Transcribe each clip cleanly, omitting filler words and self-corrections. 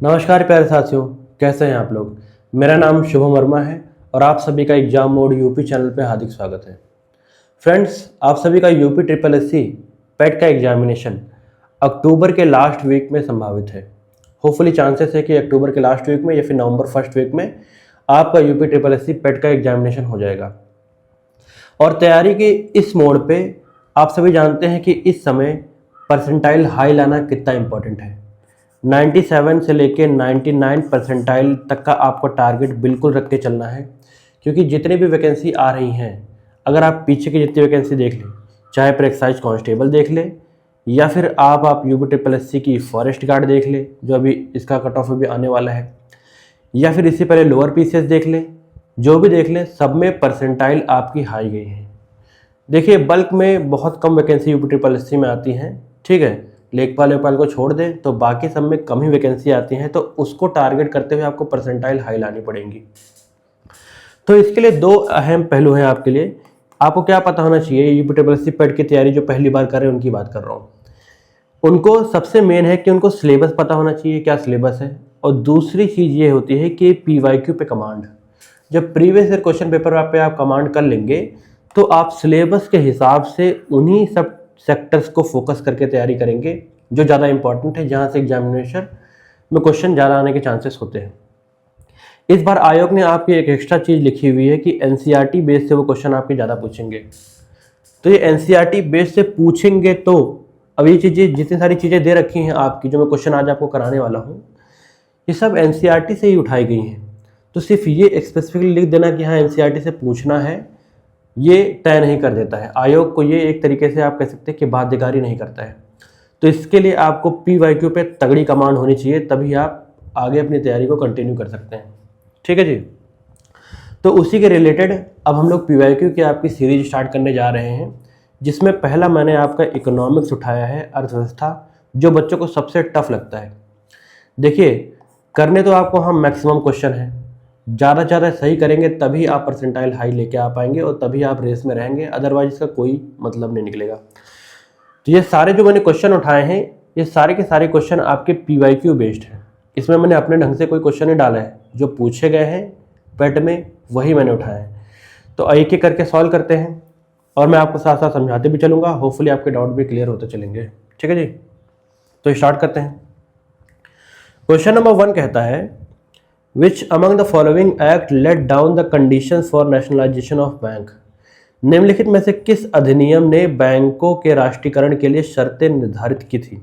नमस्कार प्यारे साथियों, कैसे हैं आप लोग। मेरा नाम शुभम वर्मा है और आप सभी का एग्जाम मोड यूपी चैनल पे हार्दिक स्वागत है। फ्रेंड्स, आप सभी का यूपी ट्रिपल एससी पेट का एग्जामिनेशन अक्टूबर के लास्ट वीक में संभावित है। होपफुली चांसेस है कि अक्टूबर के लास्ट वीक में या फिर नवंबर फर्स्ट वीक में आपका यूपी ट्रिपल एससी पेट का एग्जामिनेशन हो जाएगा। और तैयारी के इस मोड पे आप सभी जानते हैं कि इस समय परसेंटाइल हाई लाना कितना इंपॉर्टेंट है। 97 से लेके 99 परसेंटाइल तक का आपको टारगेट बिल्कुल रख के चलना है, क्योंकि जितनी भी वैकेंसी आ रही हैं, अगर आप पीछे की जितनी वैकेंसी देख लें, चाहे पर एक्साइज कांस्टेबल देख लें या फिर आप यूपी ट्रिपल एससी की फॉरेस्ट गार्ड देख लें जो अभी इसका कट ऑफ भी आने वाला है, या फिर इससे पहले लोअर पीसीएस देख लें, जो भी देख लें सब में परसेंटाइल आपकी हाई गई है। देखिए, बल्क में बहुत कम वैकेंसी यूपी ट्रिपल एससी में आती हैं, ठीक है। लेखपाल वेखपाल को छोड़ दें तो बाकी सब में कम ही वैकेंसी आती हैं, तो उसको टारगेट करते हुए आपको परसेंटाइल हाई लानी पड़ेंगी। तो इसके लिए दो अहम पहलू हैं आपके लिए। आपको क्या पता होना चाहिए, यूपी ट्रिपल एससी पेट की तैयारी जो पहली बार कर रहे हैं उनकी बात कर रहा हूँ। उनको सबसे मेन है कि उनको सिलेबस पता होना चाहिए, क्या सिलेबस है। और दूसरी चीज़ ये होती है कि पीवाईक्यू पे कमांड, जब प्रीवियस ईयर क्वेश्चन पेपर पे आप कमांड कर लेंगे तो आप सिलेबस के हिसाब से उन्हीं सब सेक्टर्स को फोकस करके तैयारी करेंगे जो ज़्यादा इंपॉर्टेंट है, जहाँ से एग्जामिनेशन में क्वेश्चन ज़्यादा आने के चांसेस होते हैं। इस बार आयोग ने आपकी एक एक्स्ट्रा चीज़ लिखी हुई है कि एनसीईआरटी बेस से वो क्वेश्चन आपके ज़्यादा पूछेंगे। तो ये एनसीईआरटी बेस से पूछेंगे, तो अब ये चीज़ें जितनी सारी चीज़ें दे रखी हैं आपकी, जो मैं क्वेश्चन आज आपको कराने वाला हूँ, ये सब एनसीईआरटी से ही उठाई गई हैं। तो सिर्फ ये स्पेसिफिकली लिख देना कि हाँ एनसीईआरटी से पूछना है, ये तय नहीं कर देता है आयोग को। ये एक तरीके से आप कह सकते हैं कि बाध्यकारी नहीं करता है। तो इसके लिए आपको पीवाईक्यू पे तगड़ी कमांड होनी चाहिए, तभी आप आगे अपनी तैयारी को कंटिन्यू कर सकते हैं। ठीक है जी। तो उसी के रिलेटेड अब हम लोग पीवाईक्यू की आपकी सीरीज स्टार्ट करने जा रहे हैं, जिसमें पहला मैंने आपका इकोनॉमिक्स उठाया है, अर्थव्यवस्था, जो बच्चों को सबसे टफ लगता है। देखिए, करने तो आपको हम मैक्सिमम क्वेश्चन है, ज़्यादा से ज़्यादा सही करेंगे तभी आप परसेंटाइल हाई लेके आ पाएंगे और तभी आप रेस में रहेंगे, अदरवाइज इसका कोई मतलब नहीं निकलेगा। तो ये सारे जो मैंने क्वेश्चन उठाए हैं, ये सारे के सारे क्वेश्चन आपके पीवाईक्यू बेस्ड हैं। इसमें मैंने अपने ढंग से कोई क्वेश्चन नहीं डाला है, जो पूछे गए हैं पेट में वही मैंने उठाए हैं। तो एक एक करके सॉल्व करते हैं और मैं आपको साथ साथ समझाते भी चलूँगा, होपफुली आपके डाउट भी क्लियर होते चलेंगे। ठीक है जी। तो स्टार्ट करते हैं। क्वेश्चन नंबर 1 कहता है, Which among the following act let down the conditions for nationalization of bank? निम्नलिखित में से किस अधिनियम ने बैंकों के राष्ट्रीयकरण के लिए शर्तें निर्धारित की थी।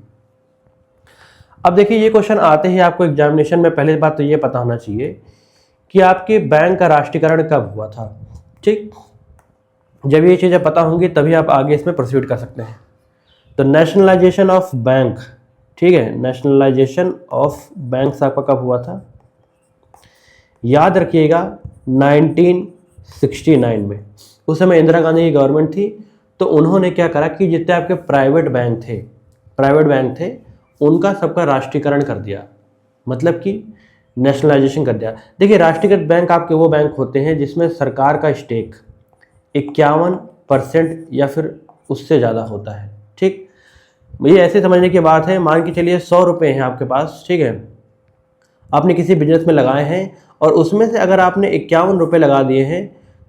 अब देखिए, ये क्वेश्चन आते ही आपको एग्जामिनेशन में पहले बात तो ये पता होना चाहिए कि आपके बैंक का राष्ट्रीयकरण कब हुआ था। ठीक, जब ये चीज़ें पता होंगी तभी आप आगे इसमें प्रोसीड कर सकते हैं। तो नेशनलाइजेशन ऑफ बैंक, ठीक है, नेशनलाइजेशन ऑफ बैंक आपका कब हुआ था, याद रखिएगा 1969 में। उस समय इंदिरा गांधी की गवर्नमेंट थी, तो उन्होंने क्या करा कि जितने आपके प्राइवेट बैंक थे उनका सबका राष्ट्रीयकरण कर दिया, मतलब कि नेशनलाइजेशन कर दिया। देखिए, राष्ट्रीयकृत बैंक आपके वो बैंक होते हैं जिसमें सरकार का स्टेक 51% या फिर उससे ज़्यादा होता है। ठीक, ये ऐसे समझने की बात है, मान के चलिए 100 रुपये हैं आपके पास, ठीक है, आपने किसी बिजनेस में लगाए हैं और उसमें से अगर आपने 51 रुपये लगा दिए हैं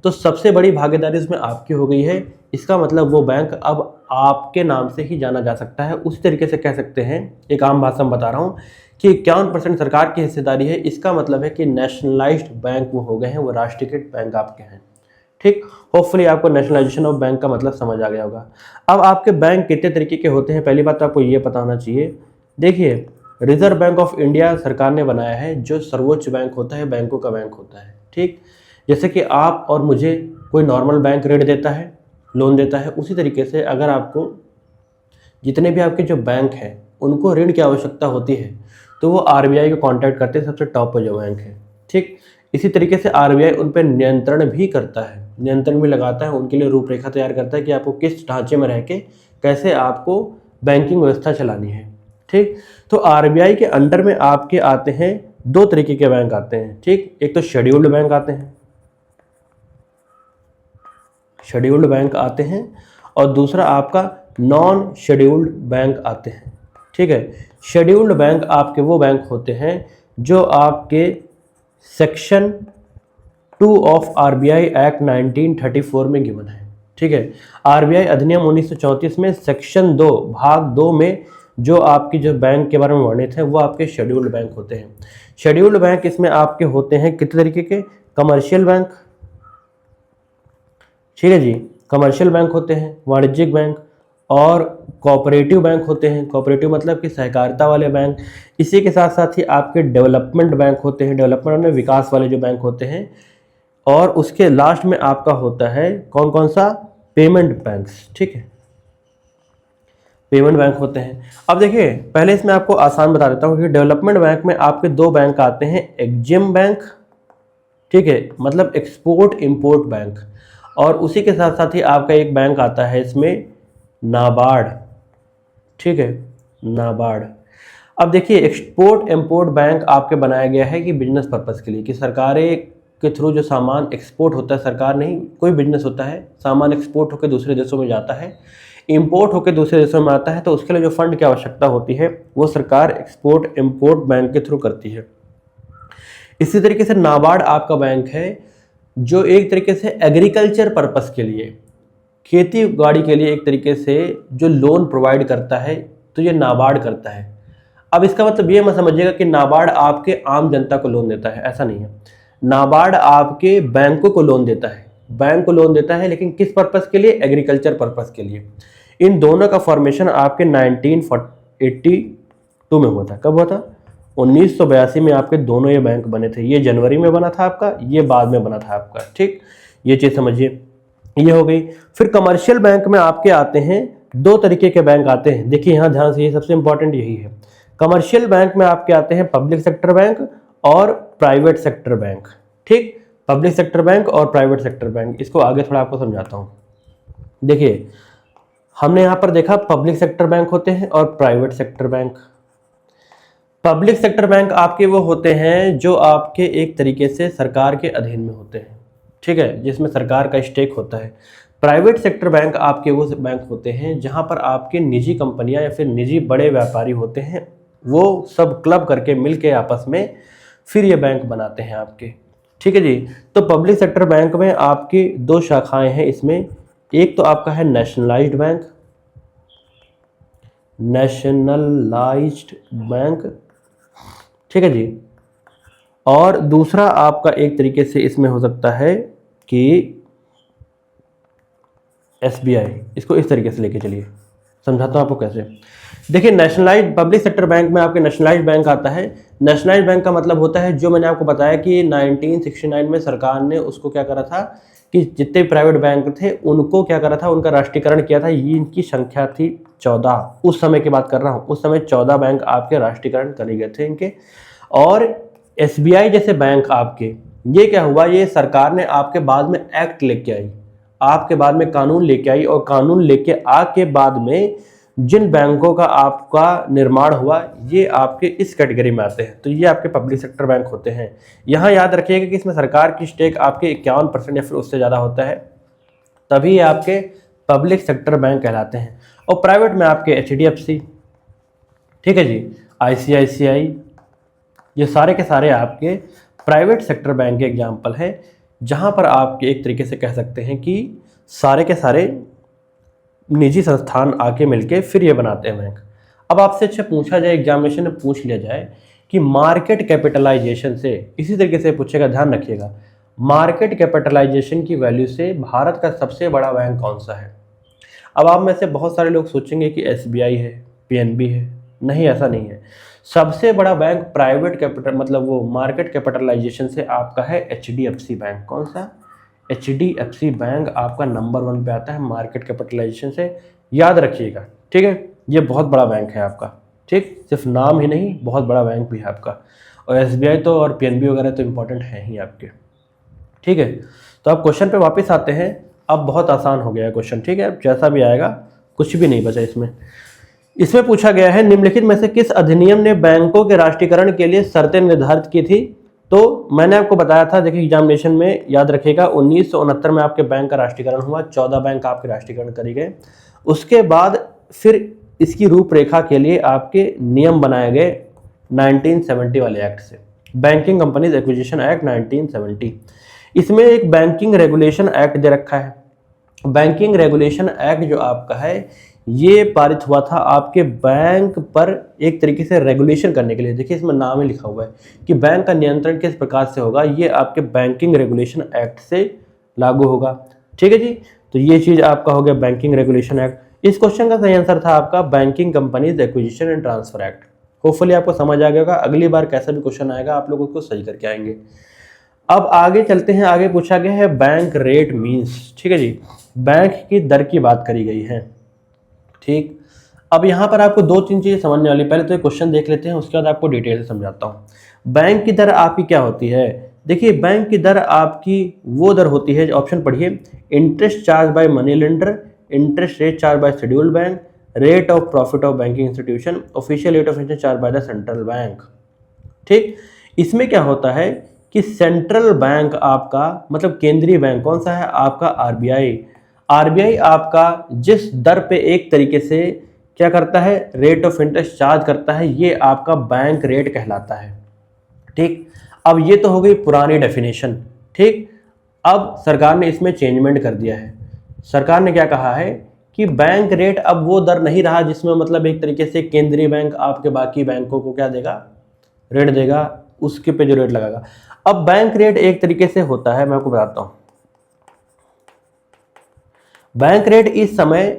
तो सबसे बड़ी भागीदारी उसमें आपकी हो गई है। इसका मतलब वो बैंक अब आपके नाम से ही जाना जा सकता है। उसी तरीके से कह सकते हैं, एक आम भाषा में बता रहा हूँ, कि 51% सरकार की हिस्सेदारी है। इसका मतलब है कि नेशनलाइज्ड बैंक वो हो गए हैं, वो राष्ट्रीयकृत बैंक आपके हैं। ठीक, होपफुली आपको नेशनलाइजेशन ऑफ बैंक का मतलब समझ आ गया होगा। अब आपके बैंक कितने तरीके के होते हैं, पहली बात तो आपको ये पता होना चाहिए। देखिए, रिजर्व बैंक ऑफ इंडिया सरकार ने बनाया है, जो सर्वोच्च बैंक होता है, बैंकों का बैंक होता है। ठीक, जैसे कि आप और मुझे कोई नॉर्मल बैंक ऋण देता है, लोन देता है, उसी तरीके से अगर आपको जितने भी आपके जो बैंक हैं उनको ऋण की आवश्यकता होती है तो वो आरबीआई को कांटेक्ट करते हैं, सबसे टॉप पर जो बैंक है। ठीक, इसी तरीके से आरबीआई उन पर नियंत्रण भी करता है, नियंत्रण भी लगाता है, उनके लिए रूपरेखा तैयार करता है कि आपको किस ढांचे में रह के कैसे आपको बैंकिंग व्यवस्था चलानी है। ठीक, तो आरबीआई के अंडर में आपके आते हैं दो तरीके के बैंक आते हैं। ठीक, एक तो शेड्यूल्ड बैंक आते हैं, शेड्यूल्ड बैंक आते हैं, और दूसरा आपका नॉन शेड्यूल्ड बैंक आते हैं। ठीक है, शेड्यूल्ड बैंक आपके वो बैंक होते हैं जो आपके सेक्शन 2 ऑफ आरबीआई एक्ट 1934 में गिवन है। ठीक है, आरबीआई अधिनियम 1934 में सेक्शन 2 भाग 2 में जो आपकी जो बैंक के बारे में वर्णित है वो आपके शेड्यूल्ड बैंक होते हैं। शेड्यूल्ड बैंक इसमें आपके होते हैं कितने तरीके के? कमर्शियल बैंक, ठीक है जी, कमर्शियल बैंक होते हैं, वाणिज्यिक बैंक और कोऑपरेटिव बैंक होते हैं। कोऑपरेटिव मतलब कि सहकारिता वाले बैंक। इसी के साथ साथ ही आपके डेवलपमेंट बैंक होते हैं, डेवलपमेंट में विकास वाले जो बैंक होते हैं। और उसके लास्ट में आपका होता है कौन कौन सा? Payment banks. ठीक है, पेमेंट बैंक होते हैं। अब देखिए पहले इसमें आपको आसान बता देता हूँ कि डेवलपमेंट बैंक में आपके दो बैंक आते हैं, एग्जिम बैंक, ठीक है, मतलब एक्सपोर्ट इंपोर्ट बैंक, और उसी के साथ साथ ही आपका एक बैंक आता है इसमें नाबार्ड। ठीक है, नाबार्ड। अब देखिए एक्सपोर्ट इंपोर्ट बैंक आपके बनाया गया है कि बिजनेस पर्पस के लिए, कि सरकारें के थ्रू जो सामान एक्सपोर्ट होता है, सरकार नहीं कोई बिजनेस होता है, सामान एक्सपोर्ट होकर दूसरे देशों में जाता है, इंपोर्ट होकर दूसरे देशों में आता है, तो उसके लिए जो फंड की आवश्यकता होती है वो सरकार एक्सपोर्ट इंपोर्ट बैंक के थ्रू करती है। इसी तरीके से नाबार्ड आपका बैंक है जो एक तरीके से एग्रीकल्चर पर्पस के लिए, खेती बाड़ी के लिए एक तरीके से जो लोन प्रोवाइड करता है, तो ये नाबार्ड करता है। अब इसका मतलब ये मत समझिएगा कि नाबार्ड आपके आम जनता को लोन देता है, ऐसा नहीं है। नाबार्ड आपके बैंकों को लोन देता है, बैंक को लोन देता है, लेकिन किस पर्पस के लिए? एग्रीकल्चर पर्पस के लिए। इन दोनों का फॉर्मेशन आपके 1982 में हुआ था। कब हुआ था? 1982 में आपके दोनों ये बैंक बने थे। ये जनवरी में बना था आपका, ये बाद में बना था आपका। ठीक, ये चीज़ समझिए, ये हो गई। फिर कमर्शियल बैंक में आपके आते हैं दो तरीके के बैंक आते हैं। देखिए यहाँ ध्यान से, ये सबसे इंपॉर्टेंट यही है। कमर्शियल बैंक में आपके आते हैं पब्लिक सेक्टर बैंक और प्राइवेट सेक्टर बैंक। ठीक, पब्लिक सेक्टर बैंक और प्राइवेट सेक्टर बैंक, इसको आगे थोड़ा आपको समझाता हूँ। देखिए हमने यहाँ पर देखा पब्लिक सेक्टर बैंक होते हैं और private sector bank. Public sector bank आपके वो होते हैं जो आपके एक तरीके से सरकार के अधीन में होते हैं, ठीक है, जिसमें सरकार का स्टेक होता है। प्राइवेट सेक्टर बैंक आपके वो बैंक होते हैं जहां पर आपके निजी कंपनियां या फिर निजी बड़े व्यापारी होते हैं, वो सब क्लब करके मिलके आपस में फिर ये बैंक बनाते हैं आपके। ठीक है जी। तो पब्लिक सेक्टर बैंक में आपकी दो शाखाएं हैं इसमें, एक तो आपका है नेशनलाइज्ड बैंक, नेशनलाइज्ड बैंक, ठीक है जी, और दूसरा आपका एक तरीके से इसमें हो सकता है कि एसबीआई। इसको इस तरीके से लेके चलिए, समझाता हूँ आपको कैसे। देखिए नेशनलाइज्ड पब्लिक सेक्टर बैंक में आपके नेशनलाइज्ड बैंक आता है। नेशनलाइज्ड बैंक का मतलब होता है, जो मैंने आपको बताया कि 1969 में सरकार ने उसको क्या करा था कि जितने प्राइवेट बैंक थे उनको क्या करा था, उनका राष्ट्रीयकरण किया था। ये इनकी संख्या थी 14, उस समय की बात कर रहा हूँ। उस समय 14 बैंक आपके राष्ट्रीयकरण करे गए थे इनके। और एसबीआई जैसे बैंक आपके, ये क्या हुआ, ये सरकार ने आपके बाद में एक्ट लेके आई, आपके बाद में कानून लेके आई, और कानून लेके आके बाद में जिन बैंकों का आपका निर्माण हुआ ये आपके इस कैटेगरी में आते हैं। तो ये आपके पब्लिक सेक्टर बैंक होते हैं। यहाँ याद रखिएगा कि इसमें सरकार की स्टेक आपके 51% या फिर उससे ज़्यादा होता है, तभी आपके पब्लिक सेक्टर बैंक कहलाते हैं। और प्राइवेट में आपके एचडीएफसी, ठीक है जी, आईसीआईसीआई, ये सारे के सारे आपके प्राइवेट सेक्टर बैंक के एग्जाम्पल हैं, जहाँ पर आपके एक तरीके से कह सकते हैं कि सारे के सारे निजी संस्थान आके मिलके फिर ये बनाते हैं बैंक। अब आपसे अच्छा पूछा जाए, एग्जामिनेशन में पूछ लिया जाए कि मार्केट कैपिटलाइजेशन से, इसी तरीके से पूछेगा, ध्यान रखिएगा, मार्केट कैपिटलाइजेशन की वैल्यू से भारत का सबसे बड़ा बैंक कौन सा है। अब आप में से बहुत सारे लोग सोचेंगे कि एसबीआई है, पीएनबी है। नहीं, ऐसा नहीं है। सबसे बड़ा बैंक प्राइवेट कैपिटल मतलब वो मार्केट कैपिटलाइजेशन से आपका है एचडीएफसी बैंक। कौन सा? एचडीएफसी बैंक आपका नंबर 1 पे आता है मार्केट कैपिटलाइजेशन से, याद रखिएगा, ठीक है। ये बहुत बड़ा बैंक है आपका, ठीक, सिर्फ नाम ही नहीं, बहुत बड़ा बैंक भी है आपका। और एसबीआई तो और पीएनबी वगैरह तो इंपॉर्टेंट है ही आपके, ठीक है। तो अब क्वेश्चन पे वापस आते हैं। अब बहुत आसान हो गया है क्वेश्चन, ठीक है, अब जैसा भी आएगा, कुछ भी नहीं बचा इसमें। इसमें पूछा गया है निम्नलिखित में से किस अधिनियम ने बैंकों के राष्ट्रीयकरण के लिए शर्तें निर्धारित की थी। तो मैंने आपको बताया था, देखिए एग्जामिनेशन में याद रखिएगा, 1969 में आपके बैंक का राष्ट्रीयकरण हुआ, 14 बैंक आपके राष्ट्रीयकरण करे गए। उसके बाद फिर इसकी रूपरेखा के लिए आपके नियम बनाए गए 1970 वाले एक्ट से, बैंकिंग कंपनीज एक्विजिशन एक्ट 1970। इसमें एक बैंकिंग रेगुलेशन एक्ट दे रखा है। बैंकिंग रेगुलेशन एक्ट जो आपका है ये पारित हुआ था आपके बैंक पर एक तरीके से रेगुलेशन करने के लिए। देखिए इसमें नाम ही लिखा हुआ है कि बैंक का नियंत्रण किस प्रकार से होगा, ये आपके बैंकिंग रेगुलेशन एक्ट से लागू होगा। ठीक है जी, तो ये चीज़ आपका हो गया बैंकिंग रेगुलेशन एक्ट। इस क्वेश्चन का सही आंसर था आपका banking companies acquisition and transfer act. Hopefully आपको समझ आ गया होगा। अगली बार कैसा भी क्वेश्चन आएगा आप लोग उसको सही करके आएंगे। अब आगे चलते हैं। आगे पूछा गया है बैंक रेट मीन्स। ठीक है जी, बैंक की दर की बात करी गई है। ठीक, अब यहाँ पर आपको दो तीन चीज़ें समझने वाली। पहले तो ये क्वेश्चन देख लेते हैं, उसके बाद आपको डिटेल से समझाता हूँ। बैंक की दर आपकी क्या होती है? देखिए बैंक की दर आपकी वो दर होती है, ऑप्शन पढ़िए, interest charge by money lender, interest rate charge by scheduled bank, rate of profit of banking institution, official rate of interest charge by the central bank. ठीक, इसमें क्या होता है कि सेंट्रल बैंक आपका मतलब केंद्रीय बैंक कौन सा है? आपका आरबीआई। आरबीआई आपका जिस दर पे एक तरीके से क्या करता है, रेट ऑफ इंटरेस्ट चार्ज करता है, ये आपका बैंक रेट कहलाता है। ठीक, अब ये तो हो गई पुरानी डेफिनेशन। ठीक, अब सरकार ने इसमें चेंजमेंट कर दिया है। सरकार ने क्या कहा है कि बैंक रेट अब वो दर नहीं रहा जिसमें मतलब एक तरीके से केंद्रीय बैंक आपके बाकी बैंकों को क्या देगा, रेट देगा, उसके पे जो रेट लगाएगा। अब बैंक रेट एक तरीके से होता है, मैं आपको बताता हूं। बैंक रेट इस समय,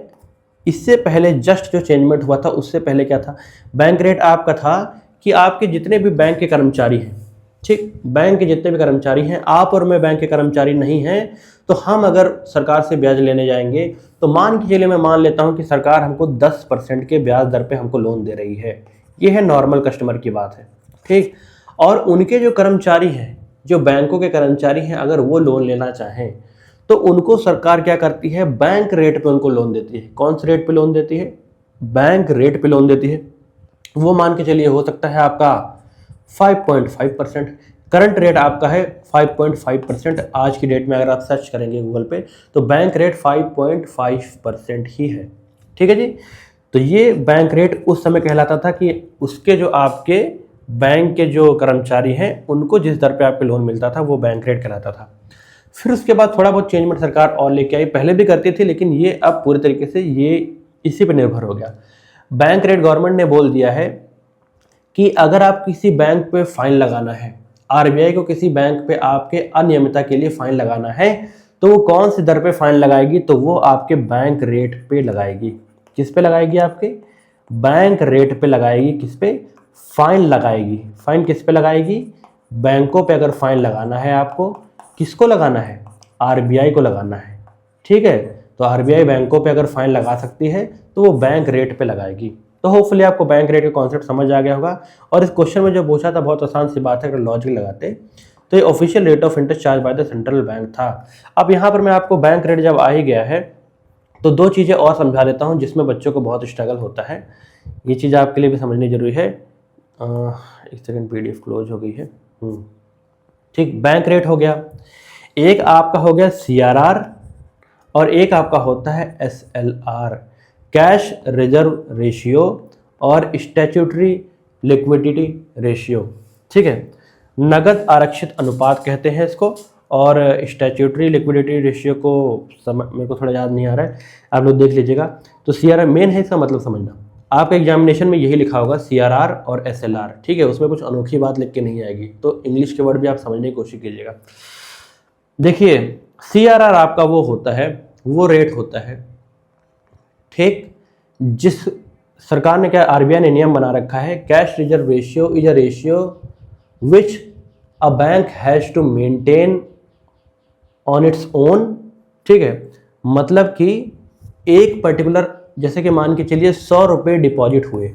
इससे पहले जस्ट जो चेंजमेंट हुआ था उससे पहले क्या था, बैंक रेट आपका था कि आपके जितने भी बैंक के कर्मचारी हैं, ठीक, बैंक के जितने भी कर्मचारी हैं, आप और मैं बैंक के कर्मचारी नहीं हैं, तो हम अगर सरकार से ब्याज लेने जाएंगे तो मान के चलिए, मैं मान लेता हूं कि सरकार हमको 10% के ब्याज दर पे हमको लोन दे रही है। ये है नॉर्मल कस्टमर की बात है। ठीक, और उनके जो कर्मचारी हैं, जो बैंकों के कर्मचारी हैं, अगर वो लोन लेना चाहें तो उनको सरकार क्या करती है, बैंक रेट पे उनको लोन देती है। कौन से रेट पे लोन देती है? बैंक रेट पे लोन देती है। वो मान के चलिए हो सकता है आपका 5.5%। करंट रेट आपका है 5.5%। आज की डेट में अगर आप सर्च करेंगे गूगल पे तो बैंक रेट 5.5% ही है। ठीक है जी, तो ये बैंक रेट उस समय कहलाता था कि उसके जो आपके बैंक के जो कर्मचारी हैं उनको जिस दर पे आपके लोन मिलता था वो बैंक रेट कहलाता था। फिर उसके बाद थोड़ा बहुत चेंजमेंट सरकार और लेके आई, पहले भी करती थी लेकिन ये अब पूरे तरीके से ये इसी पे निर्भर हो गया। बैंक रेट गवर्नमेंट ने बोल दिया है कि अगर आप किसी बैंक पे फाइन लगाना है, आरबीआई को किसी बैंक पे आपके अनियमितता के लिए फाइन लगाना है, तो वो कौन सी दर पे फाइन लगाएगी? तो वो आपके बैंक रेट पे लगाएगी। किस पे लगाएगी? आपके बैंक रेट पे लगाएगी। किस पे? फाइन लगाएगी। फाइन किस पे लगाएगी? बैंकों पे अगर फाइन लगाना है आपको, किसको लगाना है? आरबीआई को लगाना है। ठीक है, तो आरबीआई बैंकों पे अगर फाइन लगा सकती है तो वो बैंक रेट पे लगाएगी। तो होपफुली आपको बैंक रेट का कॉन्सेप्ट समझ आ गया होगा। और इस क्वेश्चन में जो पूछा था बहुत आसान सी बात है, अगर लॉजिक लगाते तो ये official rate of interest charge by the central bank था। अब यहाँ पर मैं आपको बैंक रेट जब आ ही गया है तो दो चीज़ें और समझा देता हूँ जिसमें बच्चों को बहुत स्ट्रगल होता है। ये चीज़ आपके लिए भी समझनी जरूरी है। एक सेकेंड, पीडीएफ क्लोज हो गई है। ठीक, बैंक रेट हो गया, एक आपका हो गया सीआरआर और एक आपका होता है एसएलआर, कैश रिजर्व रेशियो और स्टैट्यूटरी लिक्विडिटी रेशियो। ठीक है, नगद आरक्षित अनुपात कहते हैं इसको, और स्टैट्यूटरी लिक्विडिटी रेशियो को मेरे को थोड़ा याद नहीं आ रहा है, आप लोग देख लीजिएगा। तो सीआरआर मेन है, इसका मतलब समझना। आपके एग्जामिनेशन में यही लिखा होगा सीआरआर और एसएलआर। ठीक है, उसमें कुछ अनोखी बात लिख के नहीं आएगी, तो इंग्लिश के वर्ड भी आप समझने की कोशिश कीजिएगा। देखिए सीआरआर आपका वो होता है, वो रेट होता है, ठीक, जिस सरकार ने क्या, आरबीआई ने नियम बना रखा है, cash reserve ratio is a ratio which a bank has to maintain on its own. ठीक है, मतलब कि एक पर्टिकुलर, जैसे कि मान के चलिए 100 रुपये डिपॉजिट हुए।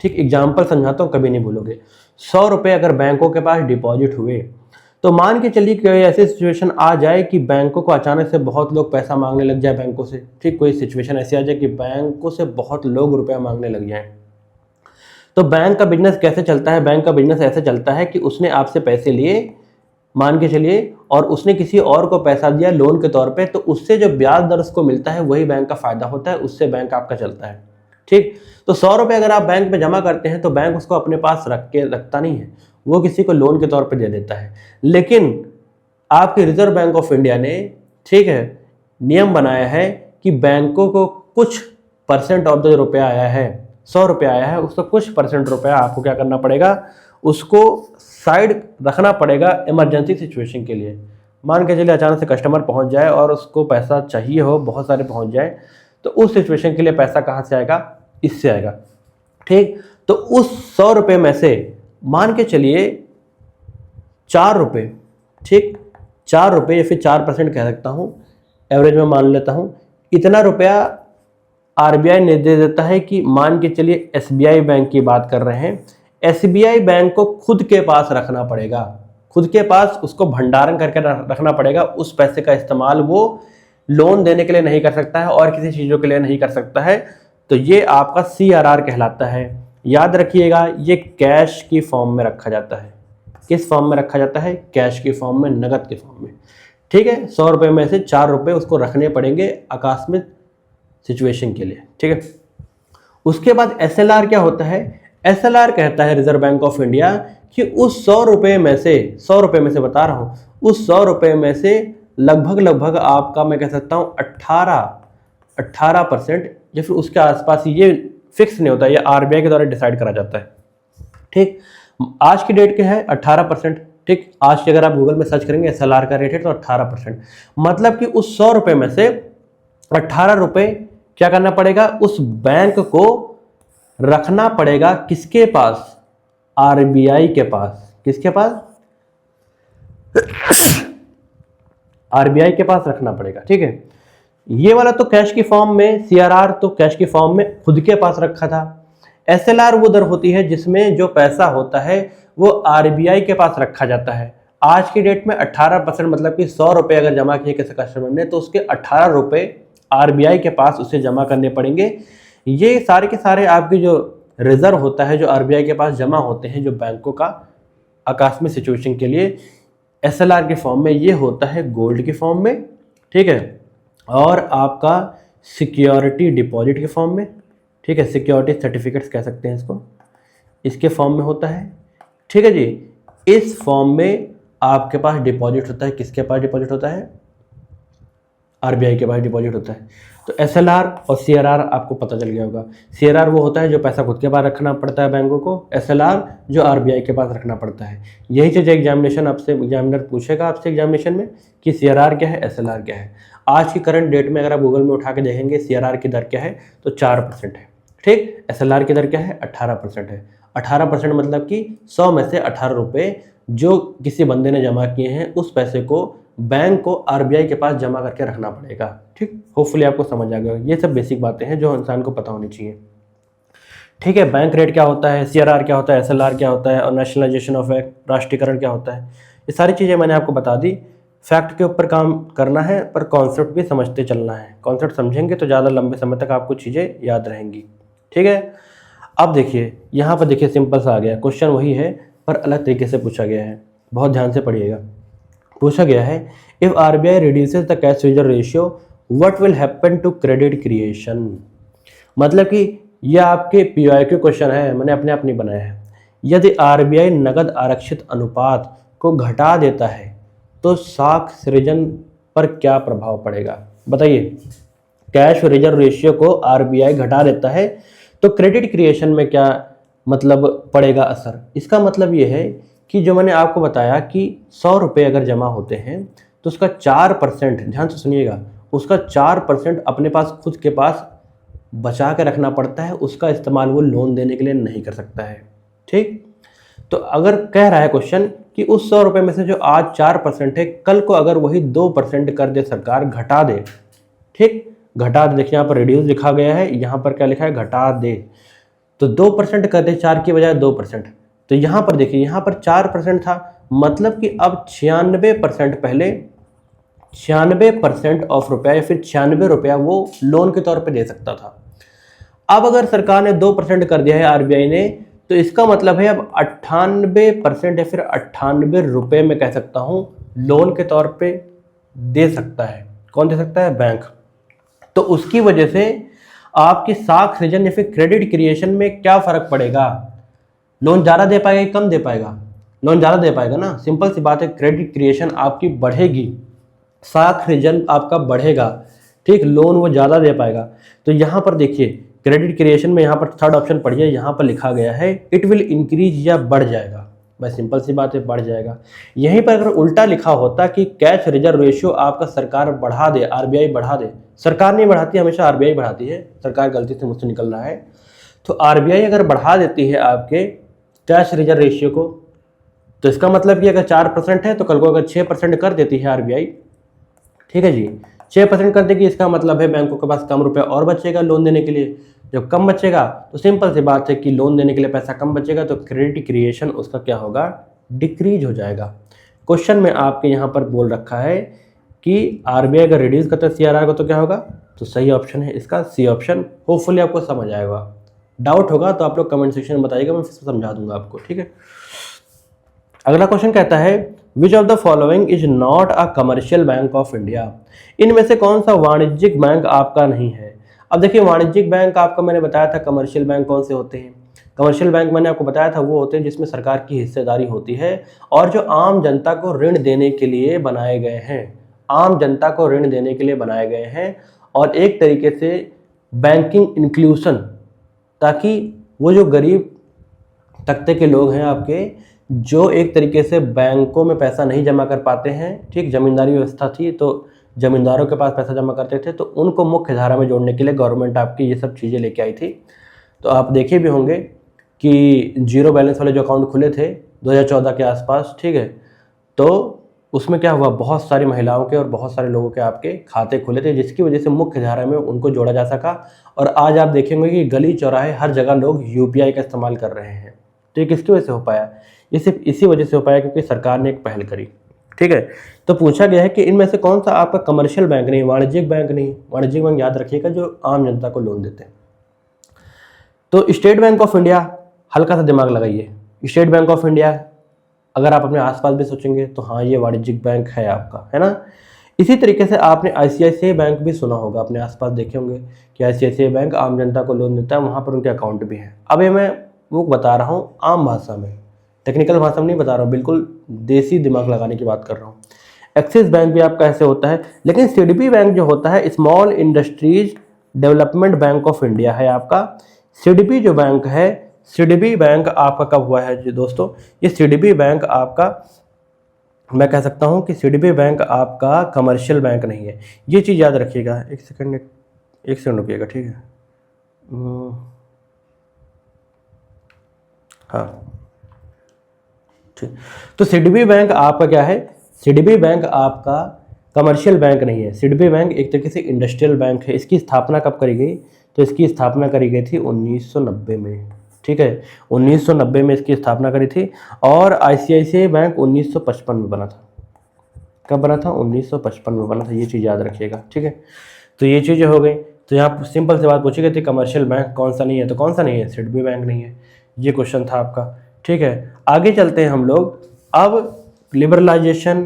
ठीक, एग्जाम्पल समझाता हूँ, कभी नहीं भूलोगे। 100 रुपये अगर बैंकों के पास डिपॉजिट हुए तो मान के चलिए कोई ऐसी सिचुएशन आ जाए कि बैंकों को अचानक से बहुत लोग पैसा मांगने लग जाए बैंकों से। ठीक, कोई सिचुएशन ऐसी आ जाए कि बैंकों से बहुत लोग रुपया मांगने लग जाएं, तो बैंक का बिजनेस कैसे चलता है? बैंक का बिजनेस ऐसे चलता है कि उसने आपसे पैसे लिए, मान के चलिए, और उसने किसी और को पैसा दिया लोन के तौर पे, तो उससे जो ब्याज दर उसको मिलता है वही बैंक का फायदा होता है, उससे बैंक आपका चलता है। ठीक, तो 100 रुपये अगर आप बैंक में जमा करते हैं तो बैंक उसको अपने पास रखता नहीं है, वो किसी को लोन के तौर पे दे देता है। लेकिन आपके रिजर्व बैंक ऑफ इंडिया ने, ठीक है, नियम बनाया है कि बैंकों को कुछ परसेंट ऑफ जो रुपया आया है, 100 रुपया आया है, उसका कुछ परसेंट रुपया आपको क्या करना पड़ेगा, उसको साइड रखना पड़ेगा इमरजेंसी सिचुएशन के लिए। मान के चलिए अचानक से कस्टमर पहुंच जाए और उसको पैसा चाहिए हो, बहुत सारे पहुंच जाए, तो उस सिचुएशन के लिए पैसा कहाँ से आएगा, इससे आएगा। ठीक, तो उस 100 रुपये में से मान के चलिए 4 रुपये, ठीक, 4 रुपये या फिर 4% कह सकता हूँ, एवरेज में मान लेता हूँ, इतना रुपया आरबीआई ने दे देता है कि मान के चलिए एसबीआई बैंक की बात कर रहे हैं, एसबीआई बैंक को खुद के पास रखना पड़ेगा, खुद के पास उसको भंडारण करके रखना पड़ेगा। उस पैसे का इस्तेमाल वो लोन देने के लिए नहीं कर सकता है और किसी चीज़ों के लिए नहीं कर सकता है। तो ये आपका CRR कहलाता है। याद रखिएगा, ये कैश की फॉर्म में रखा जाता है। किस फॉर्म में रखा जाता है, कैश की फॉर्म में, नगद की फॉर्म में। ठीक है, 100 रुपये में से 4 रुपये उसको रखने पड़ेंगे आकस्मिक सिचुएशन के लिए। ठीक है, उसके बाद SLR क्या होता है, SLR कहता है रिजर्व बैंक ऑफ इंडिया कि उस 100 रुपये में से, 100 रुपये में से बता रहा हूँ, उस 100 रुपये में से लगभग आपका, मैं कह सकता हूँ 18% या फिर उसके आसपास, ये फिक्स नहीं होता, ये आरबीआई के द्वारा डिसाइड करा जाता है। ठीक, आज की डेट क्या है, 18%। ठीक, आज की अगर आप गूगल में सर्च करेंगे SLR का रेट है तो 18%, मतलब कि उस 100 रुपये में से 18 रुपये क्या करना पड़ेगा, उस बैंक को रखना पड़ेगा, किसके पास, आरबीआई के पास। किसके पास, आरबीआई के पास रखना पड़ेगा। ठीक है, ये वाला तो कैश की फॉर्म में, CRR तो कैश की फॉर्म में खुद के पास रखा था। SLR वो दर होती है जिसमें जो पैसा होता है वो आरबीआई के पास रखा जाता है। आज की डेट में 18%, मतलब कि 100 रुपये अगर जमा किए किसी कस्टमर ने तो उसके 18 रुपये आरबीआई के पास उसे जमा करने पड़ेंगे। ये सारे के सारे आपके जो रिजर्व होता है, जो आरबीआई के पास जमा होते हैं, जो बैंकों का आकस्मिक सिचुएशन के लिए, SLR के फॉर्म में, ये होता है गोल्ड की फॉर्म में। ठीक है, और आपका सिक्योरिटी डिपॉजिट के फॉर्म में, ठीक है, सिक्योरिटी सर्टिफिकेट्स कह सकते हैं इसको, इसके फॉर्म में होता है। ठीक है जी, इस फॉर्म में आपके पास डिपॉजिट होता है। किसके पास डिपॉजिट होता है, आरबीआई के पास डिपॉजिट होता है। तो SLR और CRR आपको पता चल गया होगा। CRR वो होता है जो पैसा खुद के पास रखना पड़ता है बैंकों को, SLR जो आरबीआई के पास रखना पड़ता है। यही चीज़ एग्जामिनेशन आपसे, एग्जामिनर पूछेगा आपसे एग्जामिनेशन में कि CRR क्या है, SLR क्या है। आज की करंट डेट में अगर आप गूगल में उठा के देखेंगे CRR की दर क्या है तो 4% है। ठीक, SLR की दर क्या है, 18% है। 18% मतलब कि 100 में से 18 रुपये जो किसी बंदे ने जमा किए हैं, उस पैसे को बैंक को आरबीआई के पास जमा करके रखना पड़ेगा। ठीक, होपफुली आपको समझ आ गया। ये सब बेसिक बातें हैं जो इंसान को पता होनी चाहिए। ठीक है, बैंक रेट क्या होता है, CRR क्या होता है, SLR क्या होता है, और नेशनलाइजेशन ऑफ एक्ट, राष्ट्रीयकरण क्या होता है, ये सारी चीज़ें मैंने आपको बता दी। फैक्ट के ऊपर काम करना है, पर कॉन्सेप्ट भी समझते चलना है। कॉन्सेप्ट समझेंगे तो ज़्यादा लंबे समय तक आपको चीज़ें याद रहेंगी। ठीक है, अब देखिए यहाँ पर, देखिए सिंपल सा आ गया क्वेश्चन, वही है पर अलग तरीके से पूछा गया है। बहुत ध्यान से पढ़िएगा। पूछा गया है, if RBI reduces the cash reserve ratio what will happen to credit creation. मतलब कि यह आपके PYQ क्वेश्चन है, मैंने अपने आप नहीं बनाया है। यदि आरबीआई नगद आरक्षित अनुपात को घटा देता है तो साख सृजन पर क्या प्रभाव पड़ेगा। बताइए, कैश रिजर्व रेशियो को आरबीआई घटा देता है तो क्रेडिट क्रिएशन में क्या मतलब पड़ेगा असर। इसका मतलब ये है कि जो मैंने आपको बताया कि 100 रुपये अगर जमा होते हैं तो उसका 4%, ध्यान से सुनिएगा, उसका 4% अपने पास खुद के पास बचा के रखना पड़ता है। उसका इस्तेमाल वो लोन देने के लिए नहीं कर सकता है। ठीक, तो अगर कह रहा है क्वेश्चन कि उस 100 रुपये में से जो आज 4% है, कल को अगर वही 2% कर दे सरकार, घटा दे। ठीक, घटा दे, देखिए यहाँ पर रिड्यूस लिखा गया है, यहाँ पर क्या लिखा है, घटा दे। तो 2% कर दे, 4 की बजाय 2%। तो यहाँ पर देखिए, यहाँ पर 4% था, मतलब कि अब 96%, पहले 96% ऑफ रुपया या फिर 96 रुपया वो लोन के तौर पे दे सकता था। अब अगर सरकार ने 2% कर दिया है आरबीआई ने, तो इसका मतलब है अब 98% या फिर 98 रुपये में कह सकता हूँ लोन के तौर पे दे सकता है। कौन दे सकता है, बैंक। तो उसकी वजह से आपकी साख सृजन या फिर क्रेडिट क्रिएशन में क्या फर्क पड़ेगा? लोन ज़्यादा दे पाएगा कि कम दे पाएगा? लोन ज़्यादा दे पाएगा ना, सिंपल सी बात है। क्रेडिट क्रिएशन आपकी बढ़ेगी, साख सृजन आपका बढ़ेगा, ठीक, लोन वो ज़्यादा दे पाएगा। तो यहाँ पर देखिए क्रेडिट क्रिएशन में यहाँ पर थर्ड ऑप्शन पढ़िए, यहाँ पर लिखा गया है इट विल इंक्रीज या बढ़ जाएगा। बस सिंपल सी बात है, बढ़ जाएगा। यहीं पर अगर उल्टा लिखा होता कि कैश रिजर्व रेशियो आपका सरकार बढ़ा दे, आरबीआई बढ़ा दे, सरकार नहीं बढ़ाती, हमेशा आरबीआई बढ़ाती है, सरकार गलती से मुझसे निकल रहा है। तो आरबीआई अगर बढ़ा देती है आपके कैश रिजर्व रेशियो को, तो इसका मतलब कि अगर 4% है तो कल को अगर 6% कर देती है आरबीआई, ठीक है जी, 6% कर देगी, इसका मतलब है बैंकों के पास कम रुपए और बचेगा लोन देने के लिए। जब कम बचेगा तो सिंपल सी बात है कि लोन देने के लिए पैसा कम बचेगा, तो क्रेडिट क्रिएशन उसका क्या होगा, डिक्रीज हो जाएगा। क्वेश्चन में आपके यहाँ पर बोल रखा है कि आरबीआई अगर रिड्यूस करता है सीआरआर को तो क्या होगा, तो सही ऑप्शन है इसका सी ऑप्शन। होपफुली आपको समझ आएगा। डाउट होगा तो आप लोग कमेंट सेक्शन में बताइएगा, मैं फिर से समझा दूंगा आपको, ठीक है। अगला क्वेश्चन कहता है which of the following is not a commercial bank of India? इनमें से कौन सा वाणिज्यिक बैंक आपका नहीं है? अब देखिए वाणिज्यिक बैंक आपका मैंने बताया था, कमर्शियल बैंक कौन से होते हैं? कमर्शियल बैंक मैंने आपको बताया था वो होते हैं जिसमें सरकार की हिस्सेदारी होती है और जो आम जनता को ऋण देने के लिए बनाए गए हैं, आम जनता को ऋण देने के लिए बनाए गए हैं, और एक तरीके से बैंकिंग इंक्लूजन, ताकि वो जो गरीब तबके के लोग हैं आपके, जो एक तरीके से बैंकों में पैसा नहीं जमा कर पाते हैं, ठीक, जमींदारी व्यवस्था थी तो जमींदारों के पास पैसा जमा करते थे, तो उनको मुख्य धारा में जोड़ने के लिए गवर्नमेंट आपकी ये सब चीज़ें लेके आई थी। तो आप देखे भी होंगे कि जीरो बैलेंस वाले जो अकाउंट खुले थे 2014 के आसपास, ठीक है, तो उसमें क्या हुआ, बहुत सारी महिलाओं के और बहुत सारे लोगों के आपके खाते खुले थे, जिसकी वजह से मुख्य धारा में उनको जोड़ा जा सका। और आज आप देखेंगे कि गली चौराहे हर जगह लोग यूपीआई का इस्तेमाल कर रहे हैं। तो ये किसकी वजह से हो पाया? ये सिर्फ इसी वजह से हो पाया क्योंकि सरकार ने एक पहल करी, ठीक है। तो पूछा गया है कि इनमें से कौन सा आपका कमर्शियल बैंक नहीं, वाणिज्यिक बैंक नहीं। वाणिज्यिक बैंक याद रखिएगा जो आम जनता को लोन देते हैं। तो स्टेट बैंक ऑफ इंडिया, हल्का सा दिमाग लगाइए, स्टेट बैंक ऑफ इंडिया अगर आप अपने आसपास भी सोचेंगे तो हाँ ये वाणिज्यिक बैंक है आपका, है ना। इसी तरीके से आपने आईसीआईसीआई बैंक भी सुना होगा, अपने आसपास देखे होंगे कि आईसीआईसीआई बैंक आम जनता को लोन देता है, वहाँ पर उनके अकाउंट भी हैं। अब ये मैं वो बता रहा हूँ आम भाषा में, टेक्निकल भाषा में नहीं बता रहा हूँ, बिल्कुल देसी दिमाग लगाने की बात कर रहा हूँ। एक्सिस बैंक भी आपका ऐसे होता है, लेकिन सिडबी बैंक जो होता है small industries development bank of India है आपका। सिडबी जो बैंक है, सिडबी बैंक आपका कब हुआ है जी दोस्तों, ये सिडबी बैंक आपका, मैं कह सकता हूँ कि सिडबी बैंक आपका कमर्शियल बैंक नहीं है, ये चीज़ याद रखिएगा। एक सेकंड रुकिएगा, ठीक है। हाँ ठीक, तो सिडबी बैंक आपका क्या है, सिडबी बैंक आपका कमर्शियल बैंक नहीं है। सिडबी बैंक एक तरीके से इंडस्ट्रियल बैंक है। इसकी स्थापना कब करी गई, तो इसकी स्थापना करी गई थी 1990 में, ठीक है, 1990 में इसकी स्थापना करी थी। और आईसीआईसीआई बैंक 1955 में बना था। कब बना था, 1955 में बना था, ये चीज़ याद रखिएगा, ठीक है। तो ये चीज़ें हो गई। तो यहाँ सिंपल सी बात पूछी गई थी कमर्शियल बैंक कौन सा नहीं है, तो कौन सा नहीं है, सिडबी बैंक नहीं है, ये क्वेश्चन था आपका, ठीक है। आगे चलते हैं हम लोग। अब लिबरलाइजेशन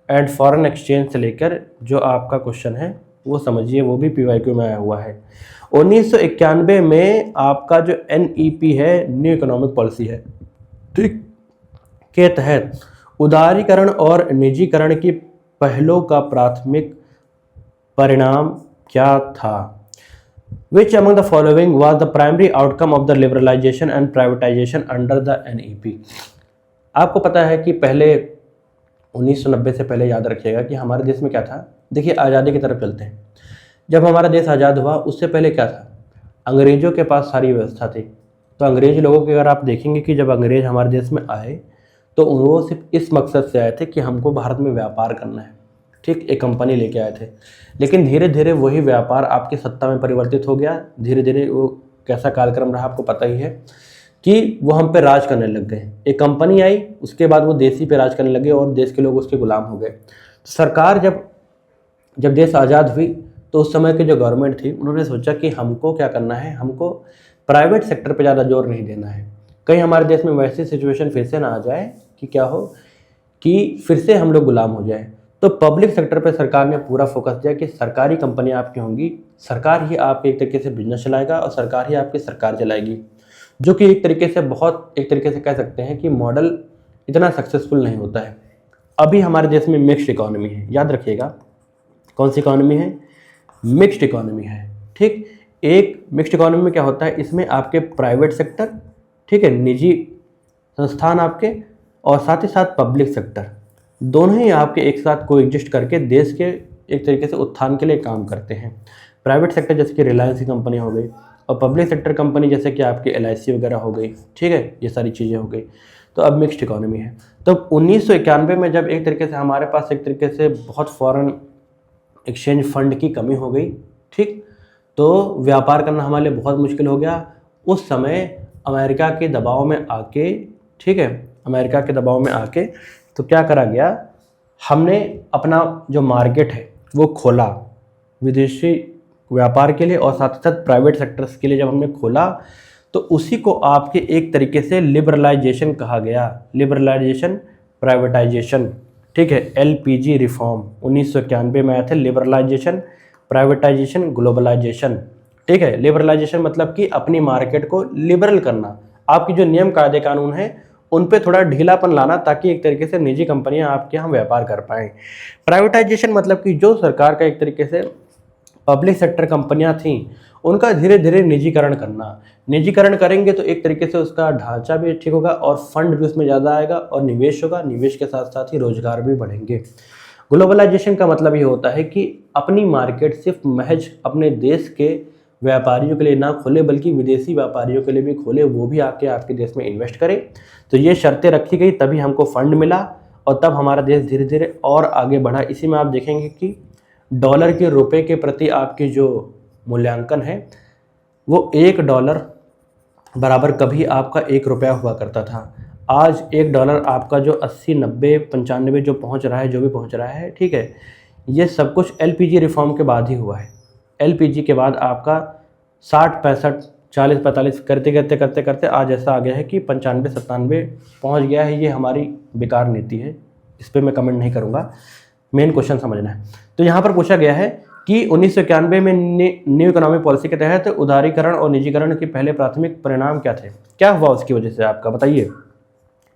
एंड फॉरेन एक्सचेंज से लेकर जो आपका क्वेश्चन है वो समझिए, वो भी पीवाईक्यू में आया हुआ है। 1991 में आपका जो एनईपी है, न्यू इकोनॉमिक पॉलिसी है, ठीक, के तहत उदारीकरण और निजीकरण की पहलों का प्राथमिक परिणाम क्या था? Which among the following was the primary outcome of the liberalization and privatization under the NEP? आपको पता है कि पहले 1990 से पहले याद रखिएगा कि हमारे देश में क्या था। देखिए आज़ादी की तरफ चलते हैं। जब हमारा देश आज़ाद हुआ उससे पहले क्या था, अंग्रेज़ों के पास सारी व्यवस्था थी। तो अंग्रेज लोगों के अगर आप देखेंगे कि जब अंग्रेज हमारे देश में आए तो वो सिर्फ इस मकसद से आए थे कि हमको भारत में व्यापार करना है, ठीक, एक कंपनी लेके आए थे। लेकिन धीरे धीरे वही व्यापार आपकी सत्ता में परिवर्तित हो गया। धीरे धीरे वो कैसा कालक्रम रहा आपको पता ही है कि वो हम पे राज करने लग गए। एक कंपनी आई, उसके बाद वो देशी पे राज करने लगे और देश के लोग उसके गुलाम हो गए। सरकार जब देश आज़ाद हुई तो उस समय की जो गवर्नमेंट थी उन्होंने सोचा कि हमको क्या करना है, हमको प्राइवेट सेक्टर पे ज़्यादा जोर नहीं देना है। कहीं हमारे देश में वैसी सिचुएशन फिर से ना आ जाए कि क्या हो कि फिर से हम लोग गुलाम हो जाए। तो पब्लिक सेक्टर पे सरकार ने पूरा फोकस दिया कि सरकारी कंपनियां आपकी होंगी, सरकार ही आपके एक तरीके से बिजनेस चलाएगा और सरकार ही आपकी सरकार चलाएगी, जो कि एक तरीके से कह सकते हैं कि मॉडल इतना सक्सेसफुल नहीं होता है। अभी हमारे देश में मिक्स्ड इकोनॉमी है, याद रखिएगा। कौन सी इकोनॉमी है? मिक्स्ड इकोनॉमी है, ठीक। एक मिक्स्ड इकोनॉमी में क्या होता है, इसमें आपके प्राइवेट सेक्टर, ठीक है, निजी संस्थान आपके, और साथ ही साथ पब्लिक सेक्टर, दोनों ही आपके एक साथ कोएग्जिस्ट करके देश के एक तरीके से उत्थान के लिए काम करते हैं। प्राइवेट सेक्टर जैसे कि रिलायंस की कंपनी हो गई, और पब्लिक सेक्टर कंपनी जैसे कि आपकी LIC वगैरह हो गई, ठीक है, ये सारी चीज़ें हो गई। तो अब मिक्स्ड इकोनॉमी है। तो 1991 में जब एक तरीके से हमारे पास एक तरीके से बहुत फॉरेन एक्सचेंज फंड की कमी हो गई, ठीक, तो व्यापार करना हमारे लिए बहुत मुश्किल हो गया। उस समय अमेरिका के दबाव में आके, ठीक है, अमेरिका के दबाव में आके तो क्या करा गया, हमने अपना जो मार्केट है वो खोला विदेशी व्यापार के लिए, और साथ ही साथ प्राइवेट सेक्टर्स के लिए जब हमने खोला तो उसी को आपके एक तरीके से लिबरलाइजेशन कहा गया। लिबरलाइजेशन, प्राइवेटाइजेशन, ठीक है, LPG रिफॉर्म 1991 में आया था। लिबरलाइजेशन, प्राइवेटाइजेशन, ग्लोबलाइजेशन, ठीक है। लिबरलाइजेशन मतलब कि अपनी मार्केट को लिबरल करना, आपकी जो नियम कायदे कानून है उन पे थोड़ा ढीलापन लाना, ताकि एक तरीके से निजी कंपनियां आपके यहाँ व्यापार कर पाएँ। प्राइवेटाइजेशन मतलब कि जो सरकार का एक तरीके से पब्लिक सेक्टर कंपनियां थीं उनका धीरे धीरे निजीकरण करना। निजीकरण करेंगे तो एक तरीके से उसका ढांचा भी ठीक होगा और फंड भी उसमें ज़्यादा आएगा और निवेश होगा, निवेश के साथ साथ ही रोजगार भी बढ़ेंगे। ग्लोबलाइजेशन का मतलब ये होता है कि अपनी मार्केट सिर्फ महज अपने देश के व्यापारियों के लिए ना खोले, बल्कि विदेशी व्यापारियों के लिए भी खोले, वो भी आके आपके देश में इन्वेस्ट करें। तो ये शर्तें रखी गई, तभी हमको फंड मिला और तब हमारा देश धीरे धीरे और आगे बढ़ा। इसी में आप देखेंगे कि डॉलर के रुपए के प्रति आपकी जो मूल्यांकन है वो $1 बराबर कभी आपका ₹1 हुआ करता था। आज $1 आपका जो 80, 90, 95 जो पहुंच रहा है, जो भी पहुंच रहा है, ठीक है, ये सब कुछ LPG रिफॉर्म के बाद ही हुआ है। LPG के बाद आपका 60, 65, 40, 45 करते करते आज ऐसा आ गया है कि 95, 97 पहुँच गया है। ये हमारी बेकार नीति है, इस पर मैं कमेंट नहीं करूँगा, मेन क्वेश्चन समझना है। तो यहाँ पर पूछा गया है कि 1991 में न्यू इकोनॉमिक पॉलिसी के तहत उदारीकरण और निजीकरण के पहले प्राथमिक परिणाम क्या थे, क्या हुआ उसकी वजह से आपका, बताइए,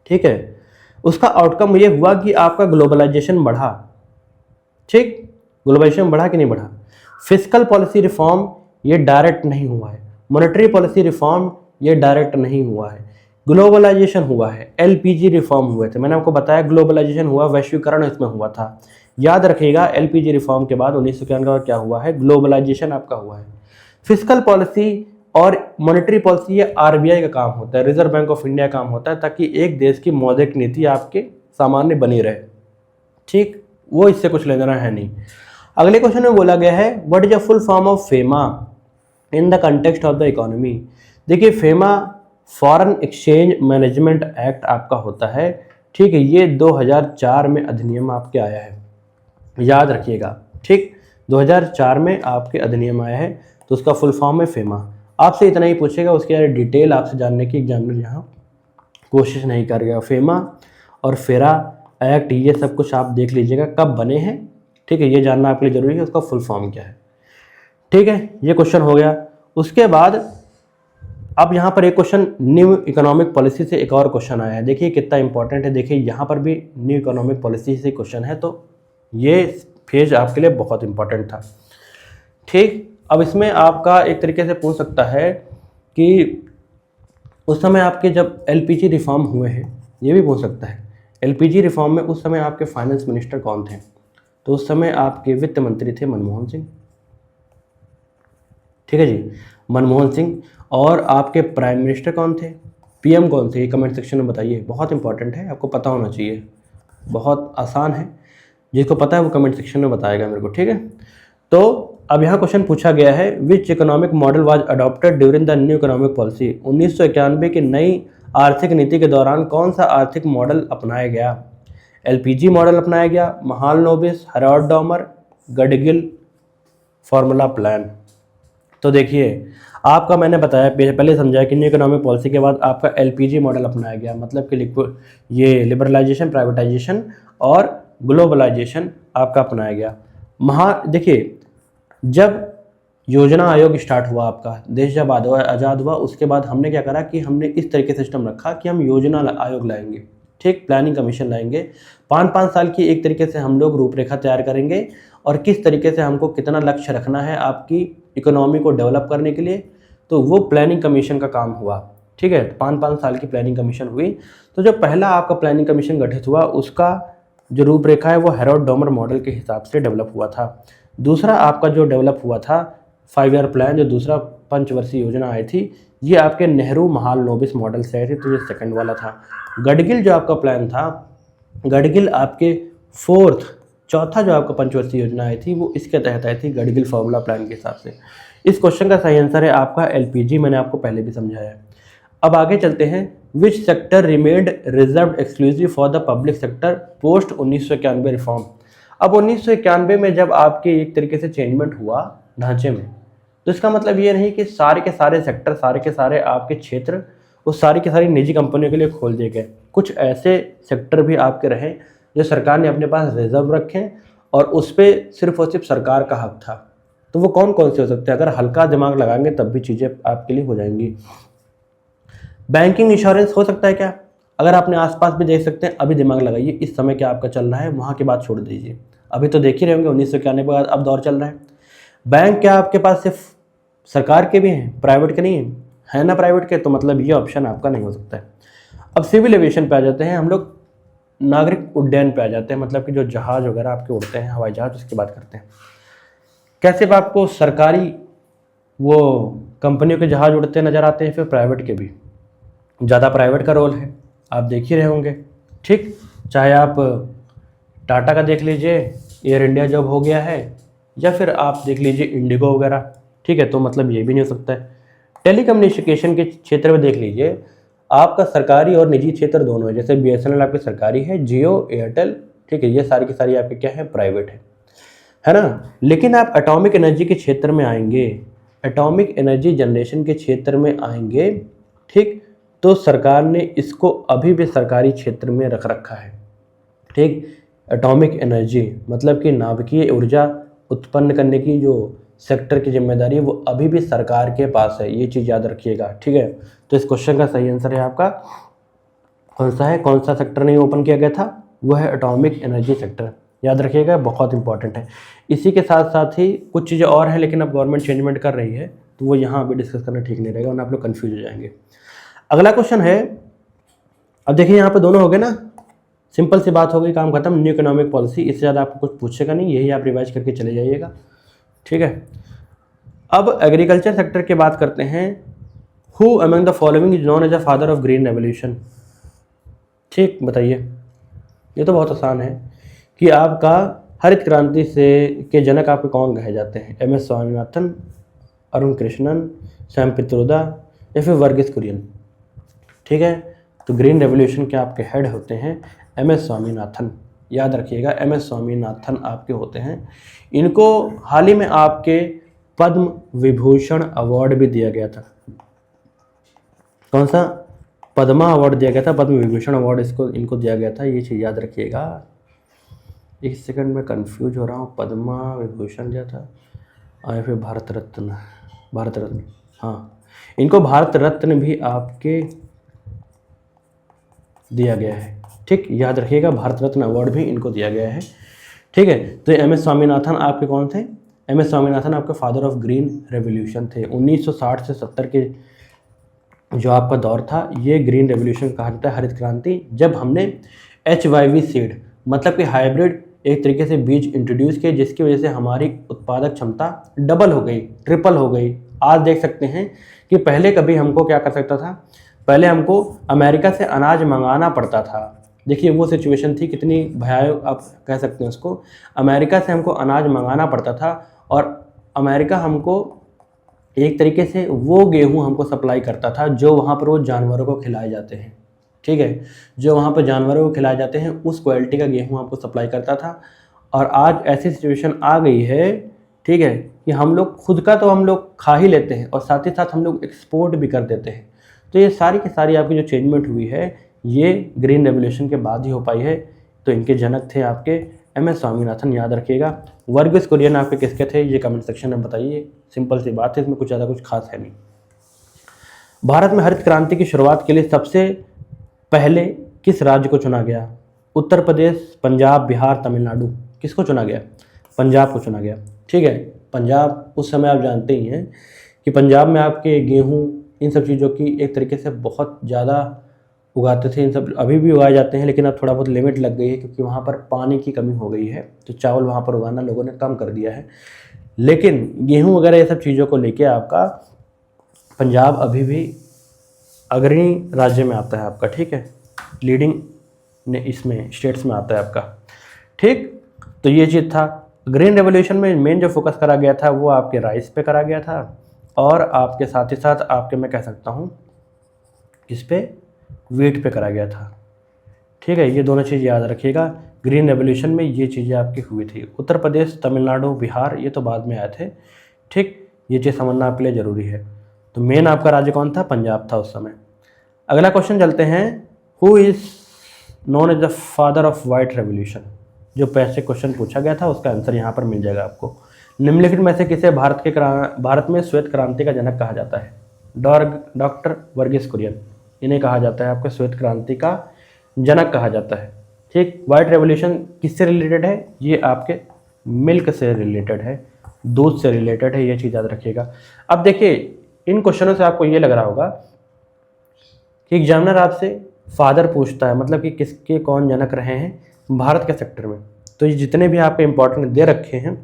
ठीक है। उसका आउटकम ये हुआ कि आपका ग्लोबलाइजेशन बढ़ा, ठीक, ग्लोबलाइजेशन बढ़ा कि नहीं बढ़ा। फिस्कल पॉलिसी रिफॉर्म ये डायरेक्ट नहीं हुआ है, मॉनेटरी पॉलिसी रिफॉर्म ये डायरेक्ट नहीं हुआ है, ग्लोबलाइजेशन हुआ है, LPG रिफॉर्म हुए थे। मैंने आपको बताया ग्लोबलाइजेशन हुआ, वैश्वीकरण इसमें हुआ था। याद रखिएगा LPG रिफॉर्म के बाद 1991 का क्या हुआ है, ग्लोबलाइजेशन आपका हुआ है। फिस्कल पॉलिसी और मॉनेटरी पॉलिसी ये RBI का काम होता है, रिजर्व बैंक ऑफ इंडिया काम होता है, ताकि एक देश की मौद्रिक नीति आपके सामान्य बनी रहे, ठीक, वो इससे कुछ लेना है नहीं। अगले क्वेश्चन में बोला गया है what is a full form of FEMA in the context of the economy. देखिए, FEMA foreign exchange management act आपका होता है, ठीक है, ये 2004 में अधिनियम आपके आया है, याद रखिएगा, ठीक, 2004 में आपके अधिनियम आया है, तो उसका फुल फॉर्म है फेमा। आपसे इतना ही पूछेगा, उसके बारे डिटेल आपसे जानने की एग्जामिनर यहाँ कोशिश नहीं करेगा। फेमा और फेरा एक्ट ये सब कुछ आप देख लीजिएगा कब बने हैं, ठीक है, ये जानना आपके लिए जरूरी है, उसका फुल फॉर्म क्या है, ठीक है, ये क्वेश्चन हो गया। उसके बाद अब यहाँ पर एक क्वेश्चन न्यू इकोनॉमिक पॉलिसी से एक और क्वेश्चन आया है, देखिए कितना इंपॉर्टेंट है। देखिए यहाँ पर भी न्यू इकोनॉमिक पॉलिसी से क्वेश्चन है, तो ये फेज आपके लिए बहुत इंपॉर्टेंट था, ठीक। अब इसमें आपका एक तरीके से पूछ सकता है कि उस समय आपके जब LPG रिफॉर्म हुए हैं, ये भी पूछ सकता है LPG रिफॉर्म में उस समय आपके फाइनेंस मिनिस्टर कौन थे, तो उस समय आपके वित्त मंत्री थे मनमोहन सिंह, ठीक है जी, मनमोहन सिंह। और आपके प्राइम मिनिस्टर कौन थे, PM कौन थे, ये कमेंट सेक्शन में बताइए, बहुत इंपॉर्टेंट है, आपको पता होना चाहिए, बहुत आसान है, जिसको पता है वो कमेंट सेक्शन में बताएगा मेरे को, ठीक है। तो अब यहाँ क्वेश्चन पूछा गया है which economic model was adopted during the new economic policy. 1991 की नई आर्थिक नीति के दौरान कौन सा आर्थिक मॉडल अपनाया गया। LPG मॉडल अपनाया गया, Mahalanobis, Harold Domar, Gadgil formula plan. तो देखिए, आपका मैंने बताया पहले समझाया कि न्यू इकोनॉमिक पॉलिसी के बाद आपका LPG मॉडल अपनाया गया, मतलब कि ये लिबरलाइजेशन, प्राइवेटाइजेशन और ग्लोबलाइजेशन आपका अपनाया गया। देखिए, जब योजना आयोग स्टार्ट हुआ, आपका देश जब आज़ाद हुआ, उसके बाद हमने क्या करा कि हमने इस तरीके से सिस्टम रखा कि हम योजना आयोग लाएंगे, ठीक, प्लानिंग कमीशन लाएंगे। 5-5 साल की एक तरीके से हम लोग रूपरेखा तैयार करेंगे और किस तरीके से हमको कितना लक्ष्य रखना है आपकी इकोनॉमी को डेवलप करने के लिए, तो वो प्लानिंग कमीशन का काम हुआ। ठीक है, 5-5 साल की प्लानिंग कमीशन हुई। तो जो पहला आपका प्लानिंग कमीशन गठित हुआ, उसका जो रूपरेखा है वो हेरोल्ड डॉमर मॉडल के हिसाब से डेवलप हुआ था। दूसरा आपका जो डेवलप हुआ था 5 ईयर प्लान, जो दूसरा पंचवर्षीय योजना आई थी, ये आपके नेहरू महालनोबिस मॉडल से आई थी, तो ये सेकंड वाला था। गडगिल जो आपका प्लान था, गडगिल आपके चौथा जो आपका पंचवर्षीय योजना आई थी वो इसके तहत आई थी, गडगिल फॉर्मूला प्लान के हिसाब से। इस क्वेश्चन का सही आंसर है आपका एलपीजी, मैंने आपको पहले भी समझाया है। अब आगे चलते हैं, which sector remained reserve exclusive for the public sector post 1991 reform. अब 1991 में जब आपके एक तरीके से चेंजमेंट हुआ ढांचे में, तो इसका मतलब ये नहीं कि सारे के सारे सेक्टर, सारे के सारे आपके क्षेत्र उस सारी की सारी निजी कंपनियों के लिए खोल दिए गए। कुछ ऐसे सेक्टर भी आपके रहे जो सरकार ने अपने पास रिजर्व रखे और उस पर सिर्फ और सिर्फ सरकार का हक था। तो वो कौन कौन से हो सकते हैं? अगर हल्का दिमाग लगाएंगे तब भी चीज़ें आपके लिए हो जाएंगी। बैंकिंग इंश्योरेंस हो सकता है क्या? अगर आपने आसपास भी देख सकते हैं, अभी दिमाग लगाइए, इस समय क्या आपका चल रहा है, वहाँ की बात छोड़ दीजिए। अभी तो देख ही रहे होंगे 1991 के बाद अब दौर चल रहा है। बैंक क्या आपके पास सिर्फ सरकार के भी हैं, प्राइवेट के नहीं है ना? प्राइवेट के, तो मतलब ये ऑप्शन आपका नहीं हो सकता है। अब सिविल एविएशन पे आ जाते हैं हम लोग, नागरिक उड्डयन पे आ जाते हैं, मतलब कि जो जहाज वगैरह आपके उड़ते हैं, हवाई जहाज, उसकी बात करते हैं। कैसे आपको सरकारी वो कंपनियों के जहाज उड़ते नज़र आते हैं, फिर प्राइवेट के भी। ज़्यादा प्राइवेट का रोल है, आप देख ही रहे होंगे, ठीक। चाहे आप टाटा का देख लीजिए, एयर इंडिया जब हो गया है, या फिर आप देख लीजिए इंडिगो वगैरह, ठीक है। तो मतलब ये भी नहीं हो सकता है। टेलीकम्युनिकेशन के क्षेत्र में देख लीजिए, आपका सरकारी और निजी क्षेत्र दोनों है। जैसे बीएसएनएल आपकी सरकारी है, जियो, एयरटेल, ठीक है, ये सारी की सारी आपके क्या है, प्राइवेट है ना। लेकिन आप एटॉमिक एनर्जी के क्षेत्र में आएंगे, एटॉमिक एनर्जी जनरेशन के क्षेत्र में आएंगे, ठीक, तो सरकार ने इसको अभी भी सरकारी क्षेत्र में रख रखा है, ठीक। एटॉमिक एनर्जी मतलब कि नाभिकीय ऊर्जा उत्पन्न करने की जो सेक्टर की जिम्मेदारी है वो अभी भी सरकार के पास है, ये चीज़ याद रखिएगा, ठीक है। तो इस क्वेश्चन का सही आंसर है आपका कौन सा है, कौन सा सेक्टर नहीं ओपन किया गया था, वो है एटॉमिक एनर्जी सेक्टर, याद रखिएगा, बहुत इंपॉर्टेंट है। इसी के साथ साथ ही कुछ चीज़ें और हैं, लेकिन अब गवर्नमेंट चेंजमेंट कर रही है तो वो यहाँ अभी डिस्कस करना ठीक नहीं रहेगा, वरना आप लोग कन्फ्यूज हो जाएंगे। अगला क्वेश्चन है, अब देखिए यहाँ पे दोनों हो गए ना, सिंपल सी बात हो गई, काम खत्म। न्यू इकोनॉमिक पॉलिसी, इससे ज़्यादा आपको कुछ पूछेगा नहीं, यही आप रिवाइज करके चले जाइएगा, ठीक है। अब एग्रीकल्चर सेक्टर की बात करते हैं। Who among the following is known as a father of green revolution, ठीक, बताइए। ये तो बहुत आसान है कि आपका हरित क्रांति से के जनक आपके कौन कहे जाते हैं? एम.एस. स्वामीनाथन, अरुण कृष्णन, सैम पित्रोदा या फिर वर्गीस कुरियन, ठीक है। तो ग्रीन रेवोल्यूशन के आपके हेड होते हैं एम.एस. स्वामीनाथन, याद रखिएगा, एम.एस. स्वामीनाथन आपके होते हैं। इनको हाल ही में आपके पद्म विभूषण अवार्ड भी दिया गया था। कौन सा? पद्मा अवार्ड दिया गया था, पद्म विभूषण अवार्ड इनको दिया गया था, ये चीज़ याद रखिएगा। एक सेकंड में कंफ्यूज हो रहा हूँ, पद्मा विभूषण दिया था और फिर भारत रत्न, हाँ, इनको भारत रत्न भी आपके दिया गया है, ठीक, याद रखिएगा, भारत रत्न अवार्ड भी इनको दिया गया है, ठीक है। तो एम.एस. स्वामीनाथन आपके कौन थे? एम.एस. स्वामीनाथन आपके फादर ऑफ ग्रीन रेवोल्यूशन थे। 1960 से 70 के जो आपका दौर था, ये ग्रीन रेवोल्यूशन कहा जाता है, हरित क्रांति, जब हमने HYV सीड मतलब कि हाइब्रिड एक तरीके से बीज इंट्रोड्यूस किए, जिसकी वजह से हमारी उत्पादक क्षमता डबल हो गई, ट्रिपल हो गई। आज देख सकते हैं कि पहले कभी हमको क्या कर सकता था, पहले हमको अमेरिका से अनाज मंगाना पड़ता था। देखिए वो सिचुएशन थी, कितनी भयावह आप कह सकते हैं उसको। अमेरिका से हमको अनाज मंगाना पड़ता था और अमेरिका हमको एक तरीके से वो गेहूं हमको सप्लाई करता था जो वहाँ पर वो जानवरों को खिलाए जाते हैं, ठीक है, जो वहाँ पर जानवरों को खिलाए जाते हैं उस क्वालिटी का गेहूं हमको सप्लाई करता था। और आज ऐसी सिचुएशन आ गई है, ठीक है, कि हम लोग खुद का तो हम लोग खा ही लेते हैं और साथ ही साथ हम लोग एक्सपोर्ट भी कर देते हैं। तो ये सारी की सारी आपकी जो चेंजमेंट हुई है, ये ग्रीन रेवोल्यूशन के बाद ही हो पाई है। तो इनके जनक थे आपके MS स्वामीनाथन, याद रखिएगा। वर्गीस कुरियन आपके किसके थे, ये कमेंट सेक्शन में बताइए। सिंपल सी बात है, इसमें कुछ ज़्यादा कुछ खास है नहीं। भारत में हरित क्रांति की शुरुआत के लिए सबसे पहले किस राज्य को चुना गया? उत्तर प्रदेश, पंजाब, बिहार, तमिलनाडु। किसको चुना गया? पंजाब को चुना गया। ठीक है, पंजाब उस समय आप जानते ही हैं कि पंजाब में आपके गेहूँ इन सब चीज़ों की एक तरीके से बहुत ज़्यादा उगाते थे। इन सब अभी भी उगाए जाते हैं, लेकिन अब थोड़ा बहुत लिमिट लग गई है क्योंकि वहाँ पर पानी की कमी हो गई है, तो चावल वहाँ पर उगाना लोगों ने कम कर दिया है। लेकिन गेहूँ वगैरह ये सब चीज़ों को लेके आपका पंजाब अभी भी अग्रणी राज्य में आता है आपका। ठीक है, लीडिंग ने इसमें स्टेट्स में आता है आपका। ठीक, तो ये चीज़ था। ग्रीन रेवोल्यूशन में मेन जो फोकस करा गया था वो आपके राइस पे करा गया था, और आपके साथ ही साथ आपके मैं कह सकता हूँ किस पे, वीट पे करा गया था। ठीक है, ये दोनों चीज़ याद रखिएगा। ग्रीन रेवोल्यूशन में ये चीज़ें आपकी हुई थी। उत्तर प्रदेश, तमिलनाडु, बिहार ये तो बाद में आए थे। ठीक, ये चीज़ समझना आपके लिए ज़रूरी है। तो मेन आपका राज्य कौन था? पंजाब था उस समय। अगला क्वेश्चन चलते हैं, who is known as the father of white revolution? जो पैसे क्वेश्चन पूछा गया था उसका आंसर यहाँ पर मिल जाएगा आपको। निम्नलिखित में से किसे भारत में श्वेत क्रांति का जनक कहा जाता है? डॉक्टर वर्गीस कुरियन, इन्हें कहा जाता है आपके श्वेत क्रांति का जनक कहा जाता है। ठीक, वाइट रेवोल्यूशन किससे रिलेटेड है? ये आपके मिल्क से रिलेटेड है, दूध से रिलेटेड है, ये चीज़ याद रखिएगा। अब देखिए, इन क्वेश्चनों से आपको ये लग रहा होगा कि एग्जामिनर आपसे फादर पूछता है, मतलब कि किसके कौन जनक रहे हैं भारत के सेक्टर में। तो ये जितने भी आपके इंपॉर्टेंट दे रखे हैं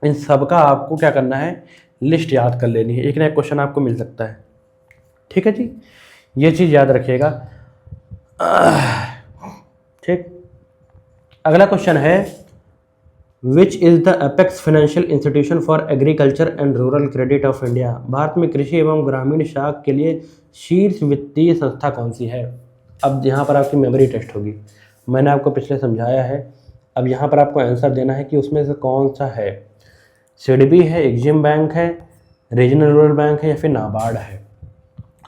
इन सब का आपको क्या करना है, लिस्ट याद कर लेनी है। एक ना एक क्वेश्चन आपको मिल सकता है। ठीक है जी, ये चीज़ याद रखिएगा। ठीक, अगला क्वेश्चन है, which is the apex financial institution for agriculture and rural credit of India? Bharat में कृषि एवं ग्रामीण शाख के लिए शीर्ष वित्तीय संस्था कौन सी है? अब यहाँ पर आपकी मेमोरी टेस्ट होगी, मैंने आपको पिछले समझाया है। अब यहाँ पर आपको आंसर देना है कि उसमें से कौन सा है। सिडबी है, एग्जिम बैंक है, रीजनल रूरल बैंक है, या फिर नाबार्ड है।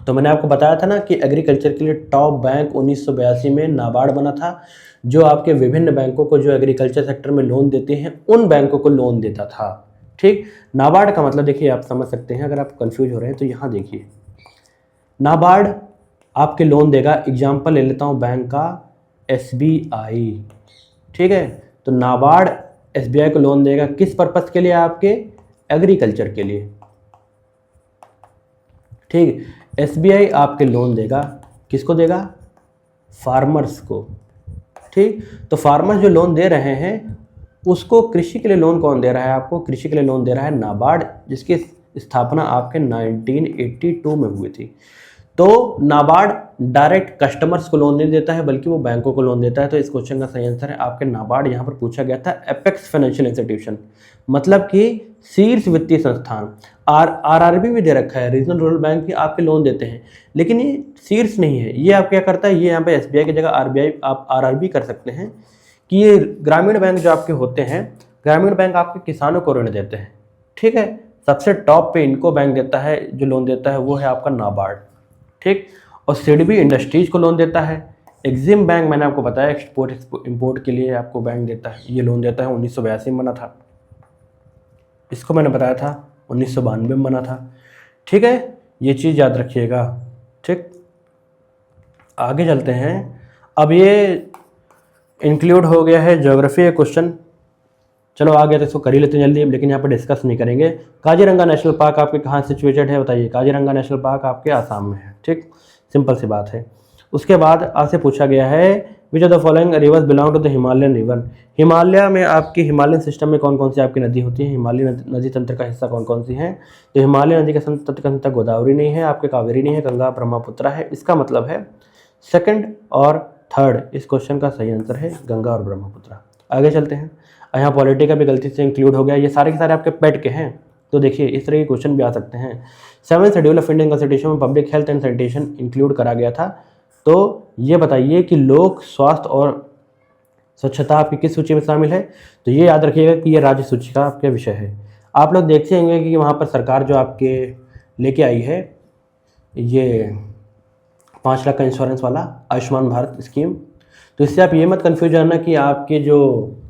तो मैंने आपको बताया था ना कि एग्रीकल्चर के लिए टॉप बैंक 1982 में नाबार्ड बना था, जो आपके विभिन्न बैंकों को जो एग्रीकल्चर सेक्टर में लोन देते हैं उन बैंकों को लोन देता था। ठीक, नाबार्ड का मतलब देखिए आप समझ सकते हैं। अगर आप कंफ्यूज हो रहे हैं तो यहाँ देखिए, नाबार्ड आपके लोन देगा, एग्जाम्पल ले लेता हूँ बैंक का SBI। ठीक है, तो नाबार्ड SBI को लोन देगा किस पर्पस के लिए? आपके एग्रीकल्चर के लिए। ठीक, SBI आपके लोन देगा, किसको देगा? फार्मर्स को। ठीक, तो फार्मर्स जो लोन दे रहे हैं उसको कृषि के लिए लोन कौन दे रहा है? आपको कृषि के लिए लोन दे रहा है नाबार्ड, जिसकी स्थापना आपके 1982 में हुई थी। तो नाबार्ड डायरेक्ट कस्टमर्स को लोन नहीं देता है बल्कि वो बैंकों को लोन देता है। तो इस क्वेश्चन का सही आंसर है आपके नाबार्ड। यहाँ पर पूछा गया था एपेक्स फाइनेंशियल इंस्टीट्यूशन, मतलब कि शीर्ष वित्तीय संस्थान। RRB भी दे रखा है, रीजनल रूरल बैंक भी आपके लोन देते हैं, लेकिन ये शीर्ष नहीं है। ये आप क्या करता है, ये यहाँ पे SBI की जगह RBI आप RRB कर सकते हैं कि ये ग्रामीण बैंक जो आपके होते हैं, ग्रामीण बैंक आपके किसानों को ऋण देते हैं। ठीक है, सबसे टॉप पे इनको बैंक देता है, जो लोन देता है वो है आपका नाबार्ड। ठीक, और सिडबी इंडस्ट्रीज को लोन देता है। एग्जिम बैंक मैंने आपको बताया एक्सपोर्ट इंपोर्ट के लिए आपको बैंक देता है, ये लोन देता है, 1982 में बना था। इसको मैंने बताया था 1992 में बना था। ठीक है, ये चीज़ याद रखिएगा। ठीक, आगे चलते हैं। अब ये इंक्लूड हो गया है ज्योग्राफी का क्वेश्चन। चलो आगे तो इसको कर ही लेते हैं जल्दी, लेकिन यहाँ पर डिस्कस नहीं करेंगे। काजीरंगा नेशनल पार्क आपके कहाँ सिचुएटेड है बताइए? काजीरंगा नेशनल पार्क आपके आसाम में है। ठीक, सिंपल सी बात है। उसके बाद आपसे पूछा गया है, which of the following rivers belong to the Himalayan river? Himalaya में आपकी हिमालयन सिस्टम में कौन कौन सी आपकी नदी होती है? हिमालय नदी तंत्र का हिस्सा कौन कौन सी है? तो हिमालय नदी का तंत्र का हिस्सा गोदावरी नहीं है, आपके कावेरी नहीं है, गंगा ब्रह्मपुत्र है। इसका मतलब है सेकंड और थर्ड। इस क्वेश्चन का सही आंसर है गंगा और ब्रह्मपुत्र। आगे चलते हैं। यहाँ पॉलिटी का भी गलती से इंक्लूड हो गया, ये सारे के सारे आपके पेट के हैं। तो देखिए इस तरह के क्वेश्चन भी आ सकते हैं। 7th schedule of Indian constitution में public health and sanitation include करा गया था। तो ये बताइए कि लोक स्वास्थ्य और स्वच्छता आपकी किस सूची में शामिल है? तो ये याद रखिएगा कि ये राज्य सूची का आपका विषय है। आप लोग देखते होंगे कि वहाँ पर सरकार जो आपके लेके आई है ये 5 लाख का इंश्योरेंस वाला आयुष्मान भारत स्कीम, तो इससे आप ये मत कन्फ्यूज होना कि आपके जो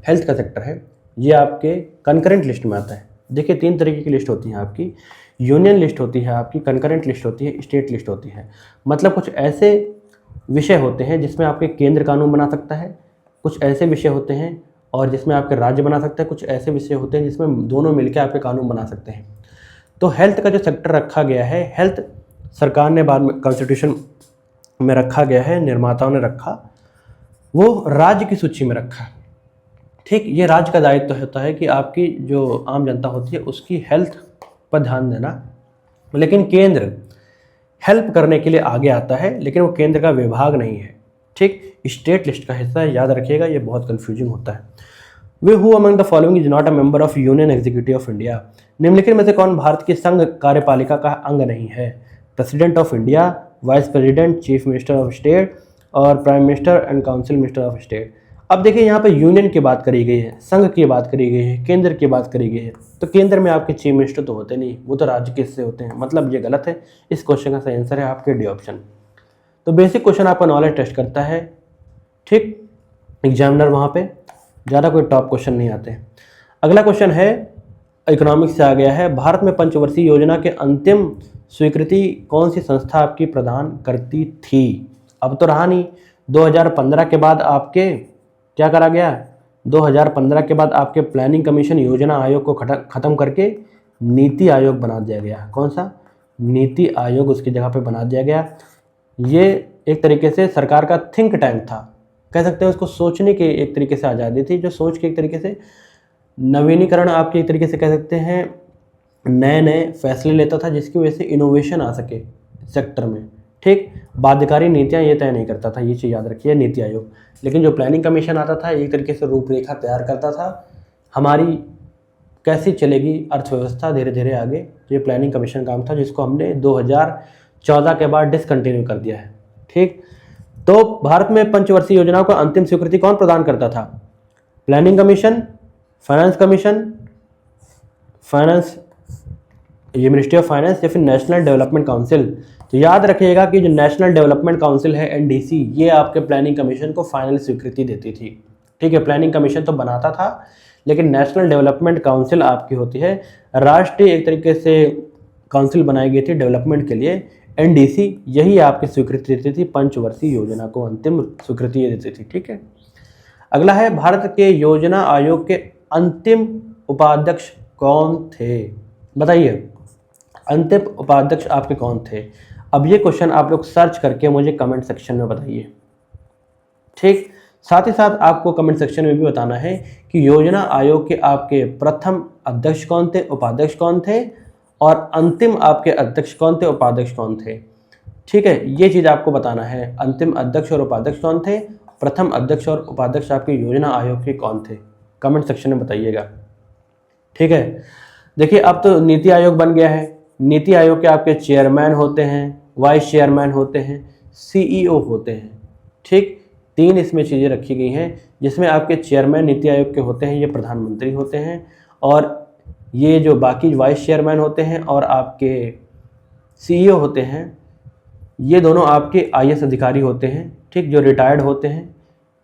हेल्थ का सेक्टर है ये आपके कंकरेंट लिस्ट में आता है। देखिए 3 तरीके की लिस्ट होती है आपकी, यूनियन लिस्ट होती है आपकी, कंकरेंट लिस्ट होती है, स्टेट लिस्ट होती है। मतलब कुछ ऐसे विषय होते हैं जिसमें आपके केंद्र कानून बना सकता है, कुछ ऐसे विषय होते हैं और जिसमें आपके राज्य बना सकते हैं, कुछ ऐसे विषय होते हैं जिसमें दोनों मिलकर आपके कानून बना सकते हैं। तो हेल्थ का जो सेक्टर रखा गया है, हेल्थ सरकार ने बाद में कॉन्स्टिट्यूशन में रखा गया है, निर्माताओं ने रखा, वो राज्य की सूची में रखा। ठीक, ये राज्य का दायित्व होता है कि आपकी जो आम जनता होती है उसकी हेल्थ पर ध्यान देना। लेकिन केंद्र हेल्प करने के लिए आगे आता है, लेकिन वो केंद्र का विभाग नहीं है। ठीक, स्टेट लिस्ट का हिस्सा है, याद रखिएगा, ये बहुत कंफ्यूजिंग होता है। Way who among the following is not a member of union executive of India. निम्नलिखित में से कौन भारत की संघ कार्यपालिका का अंग नहीं है? President of India, vice president, chief minister of state और prime minister and council minister of state. अब देखिए यहाँ पे यूनियन की बात करी गई है, संघ की बात करी गई है, केंद्र की बात करी गई है। तो केंद्र में आपके चीफ मिनिस्टर तो होते नहीं, वो तो राज्य के हिस्से होते हैं, मतलब ये गलत है। इस क्वेश्चन का सही आंसर है आपके डी ऑप्शन। तो बेसिक क्वेश्चन आपका नॉलेज टेस्ट करता है। ठीक, एग्जामिनर वहाँ पे ज़्यादा कोई टॉप क्वेश्चन नहीं आते। अगला क्वेश्चन है इकोनॉमिक्स से आ गया है। भारत में पंचवर्षीय योजना के अंतिम स्वीकृति कौन सी संस्था आपकी प्रदान करती थी? अब तो रहा नहीं, 2015 के बाद आपके क्या करा गया? 2015 के बाद आपके प्लानिंग कमीशन योजना आयोग को ख़त्म करके नीति आयोग बना दिया गया। कौन सा? नीति आयोग उसकी जगह पे बना दिया गया। ये एक तरीके से सरकार का थिंक टैंक था, कह सकते हैं उसको, सोचने की एक तरीके से आज़ादी थी, जो सोच के एक तरीके से नवीनीकरण आपके एक तरीके से कह सकते हैं नए नए फैसले लेता था, जिसकी वजह से इनोवेशन आ सके सेक्टर में। ठीक, बाध्यकारी नीतियाँ ये तय नहीं करता था, ये चीज़ याद रखिए, नीति आयोग। लेकिन जो प्लानिंग कमीशन आता था एक तरीके से रूपरेखा तैयार करता था, हमारी कैसी चलेगी अर्थव्यवस्था धीरे धीरे आगे। ये प्लानिंग कमीशन काम था, जिसको हमने 2014 के बाद डिसकंटिन्यू कर दिया है। ठीक, तो भारत में पंचवर्षीय योजनाओं को अंतिम स्वीकृति कौन प्रदान करता था? Planning commission, finance commission, finance, ये मिनिस्ट्री ऑफ फाइनेंस, या फिर नेशनल डेवलपमेंट काउंसिल। तो याद रखिएगा कि जो नेशनल डेवलपमेंट काउंसिल है एनडीसी, ये आपके प्लानिंग कमीशन को फाइनल स्वीकृति देती थी। ठीक है, प्लानिंग कमीशन तो बनाता था, लेकिन नेशनल डेवलपमेंट काउंसिल आपकी होती है राष्ट्रीय एक तरीके से काउंसिल बनाई गई थी डेवलपमेंट के लिए, एनडीसी, यही आपकी स्वीकृति देती थी, पंचवर्षीय योजना को अंतिम स्वीकृति ये देती थी। ठीक है, अगला है भारत के योजना आयोग के अंतिम उपाध्यक्ष कौन थे? बताइए, अंतिम उपाध्यक्ष आपके कौन थे? अब ये क्वेश्चन आप लोग सर्च करके मुझे कमेंट सेक्शन में बताइए। ठीक, साथ ही साथ आपको कमेंट सेक्शन में भी बताना है कि योजना आयोग के आपके प्रथम अध्यक्ष कौन थे, उपाध्यक्ष कौन थे, और अंतिम आपके अध्यक्ष कौन थे, उपाध्यक्ष कौन थे। ठीक है, ये चीज़ आपको बताना है, अंतिम अध्यक्ष और उपाध्यक्ष कौन थे, प्रथम अध्यक्ष और उपाध्यक्ष आपके योजना आयोग के कौन थे, कमेंट सेक्शन में बताइएगा। ठीक है, देखिए अब तो नीति आयोग बन गया है। नीति आयोग के आपके चेयरमैन होते हैं, वाइस चेयरमैन होते हैं, सीईओ होते हैं। ठीक, 3 इसमें चीज़ें रखी गई हैं, जिसमें आपके चेयरमैन नीति आयोग के होते हैं, ये प्रधानमंत्री होते हैं, और ये जो बाकी वाइस चेयरमैन होते हैं और आपके सीईओ होते हैं, ये दोनों आपके आईएएस अधिकारी होते हैं। ठीक, जो रिटायर्ड होते हैं,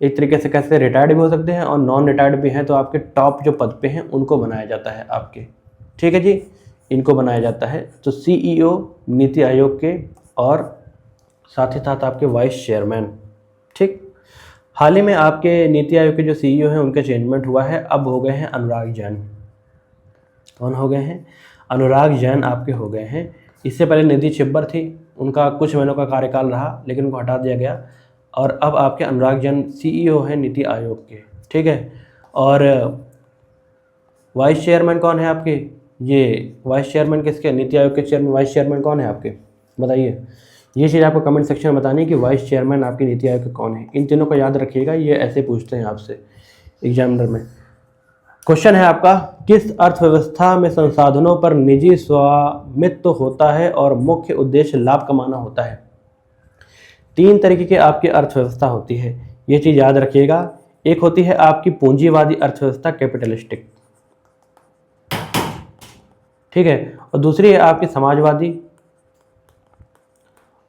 एक तरीके से कैसे रिटायर्ड भी हो सकते हैं और नॉन रिटायर्ड भी हैं, तो आपके टॉप जो पद पे हैं उनको बनाया जाता है आपके। ठीक है जी, इनको बनाया जाता है। तो सीईओ नीति आयोग के और साथ ही साथ आपके वाइस चेयरमैन। ठीक, हाल ही में आपके नीति आयोग के जो सीईओ हैं उनका चेंजमेंट हुआ है, अब हो गए हैं अनुराग जैन। कौन हो गए हैं? अनुराग जैन आपके हो गए हैं। इससे पहले निधि छिब्बर थी, उनका कुछ महीनों का कार्यकाल रहा, लेकिन उनको हटा दिया गया, और अब आपके अनुराग जैन सीईओ हैं नीति आयोग के। ठीक है, और वाइस चेयरमैन कौन है आपके? ये वाइस चेयरमैन किसके? नीति आयोग के चेयरमैन वाइस चेयरमैन कौन है आपके, बताइए। ये चीज़ आपको कमेंट सेक्शन में बतानी है कि वाइस चेयरमैन आपकी नीति आयोग के कौन है। इन तीनों को याद रखिएगा, ये ऐसे पूछते हैं आपसे एग्जामिनर में। क्वेश्चन है आपका, किस अर्थव्यवस्था में संसाधनों पर निजी स्वामित्व होता है और मुख्य उद्देश्य लाभ कमाना होता है? 3 तरीके की आपकी अर्थव्यवस्था होती है, ये चीज़ याद रखिएगा। एक होती है आपकी पूंजीवादी अर्थव्यवस्था, कैपिटलिस्टिक, ठीक है, और दूसरी है आपकी समाजवादी,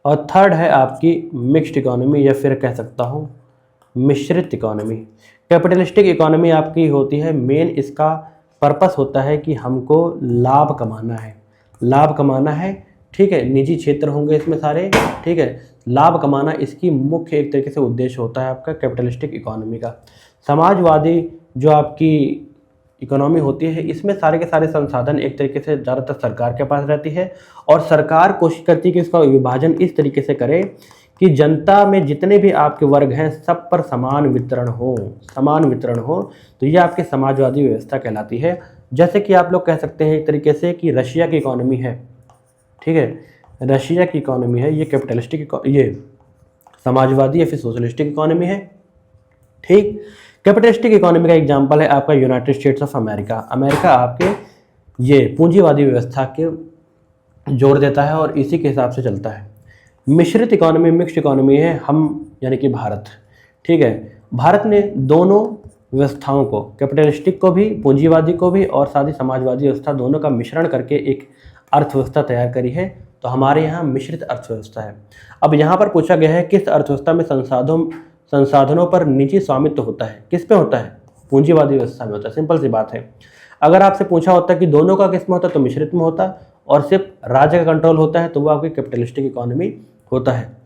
और थर्ड है आपकी मिक्स्ड इकोनॉमी, या फिर कह सकता हूँ मिश्रित इकोनॉमी। कैपिटलिस्टिक इकोनॉमी आपकी होती है, मेन इसका पर्पस होता है कि हमको लाभ कमाना है, लाभ कमाना है, ठीक है। निजी क्षेत्र होंगे इसमें सारे, ठीक है। लाभ कमाना इसकी मुख्य एक तरीके से उद्देश्य होता है आपका कैपिटलिस्टिक इकोनॉमी का। समाजवादी जो आपकी इकोनॉमी होती है, इसमें सारे के सारे संसाधन एक तरीके से ज़्यादातर सरकार के पास रहती है और सरकार कोशिश करती है कि इसका विभाजन इस तरीके से करे कि जनता में जितने भी आपके वर्ग हैं सब पर समान वितरण हो, समान वितरण हो। तो ये आपकी समाजवादी व्यवस्था कहलाती है। जैसे कि आप लोग कह सकते हैं एक तरीके से कि रशिया की इकोनॉमी है, ठीक है, रशिया की इकोनॉमी है, ये कैपिटलिस्टिक, ये समाजवादी या फिर सोशलिस्टिक इकोनॉमी है, ठीक। कैपिटलिस्टिक इकोनॉमी का एग्जांपल है आपका United states of America. America आपके ये पूंजीवादी व्यवस्था के जोड़ देता है और इसी के हिसाब से चलता है। मिश्रित इकोनॉमी, मिक्स्ड इकोनॉमी है हम यानी कि भारत, ठीक है। भारत ने दोनों व्यवस्थाओं को, कैपिटलिस्टिक को भी, पूंजीवादी को भी और साथ ही समाजवादी व्यवस्था, दोनों का मिश्रण करके एक अर्थव्यवस्था तैयार करी है। तो हमारे यहाँ मिश्रित अर्थव्यवस्था है। अब यहाँ पर पूछा गया है किस अर्थव्यवस्था में संसाधनों पर निजी स्वामित्व होता है, किस पे होता है? पूंजीवादी व्यवस्था में होता है। सिंपल सी बात है। अगर आपसे पूछा होता कि दोनों का किस में होता है तो मिश्रित में होता, और सिर्फ राज्य का कंट्रोल होता है तो वो आपकी कैपिटलिस्टिक इकोनॉमी होता है।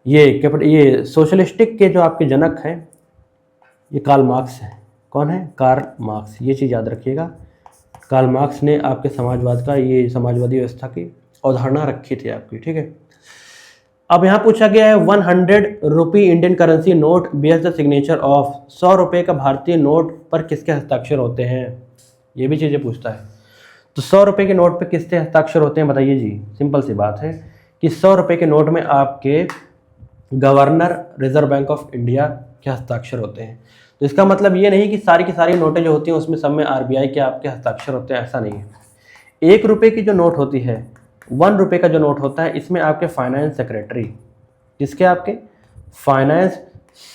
ये सोशलिस्टिक के जो आपके जनक हैं ये कार्ल मार्क्स है। कौन है? Karl Marx. ये चीज़ याद रखिएगा, कार्ल मार्क्स ने आपके समाजवाद का, ये समाजवादी व्यवस्था की अवधारणा रखी थी आपकी, ठीक है। अब यहाँ पूछा गया है 100 rupee Indian currency note bears the signature of. 100 रुपये का भारतीय नोट पर किसके हस्ताक्षर होते हैं? ये भी चीज़ें पूछता है। तो 100 रुपये के नोट पर किसके हस्ताक्षर होते हैं बताइए जी। सिंपल सी बात है कि 100 रुपये के नोट में आपके governor reserve bank of India के हस्ताक्षर होते हैं। तो इसका मतलब ये नहीं कि सारी की सारी नोटें जो होती हैं उसमें सब में आरबीआई के आपके हस्ताक्षर होते हैं, ऐसा नहीं है। 1 रुपये की जो नोट होती है, 1 रुपये का जो नोट होता है, इसमें आपके फाइनेंस सेक्रेटरी, किसके? आपके फाइनेंस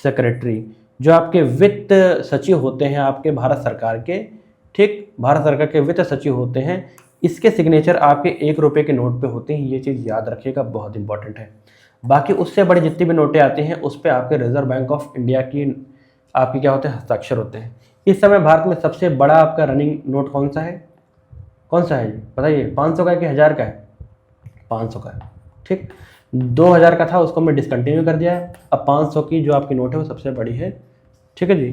सेक्रेटरी, जो आपके वित्त सचिव होते हैं आपके भारत सरकार के, ठीक, भारत सरकार के वित्त सचिव होते हैं, इसके सिग्नेचर आपके 1 रुपये के नोट पे होते हैं। ये चीज़ याद रखिएगा, बहुत इंपॉर्टेंट है। बाकी उससे बड़ी जितनी भी नोटें आती हैं उस पर आपके रिजर्व बैंक ऑफ इंडिया की आपके क्या होते हैं? हस्ताक्षर होते हैं। इस समय भारत में सबसे बड़ा आपका रनिंग नोट कौन सा है? कौन सा है जी बताइए? 500 का है कि 1000 का है? 500 का है, ठीक। 2000 का था, उसको मैं डिसकंटिन्यू कर दिया है। अब 500 की जो आपकी नोट है वो सबसे बड़ी है, ठीक है जी।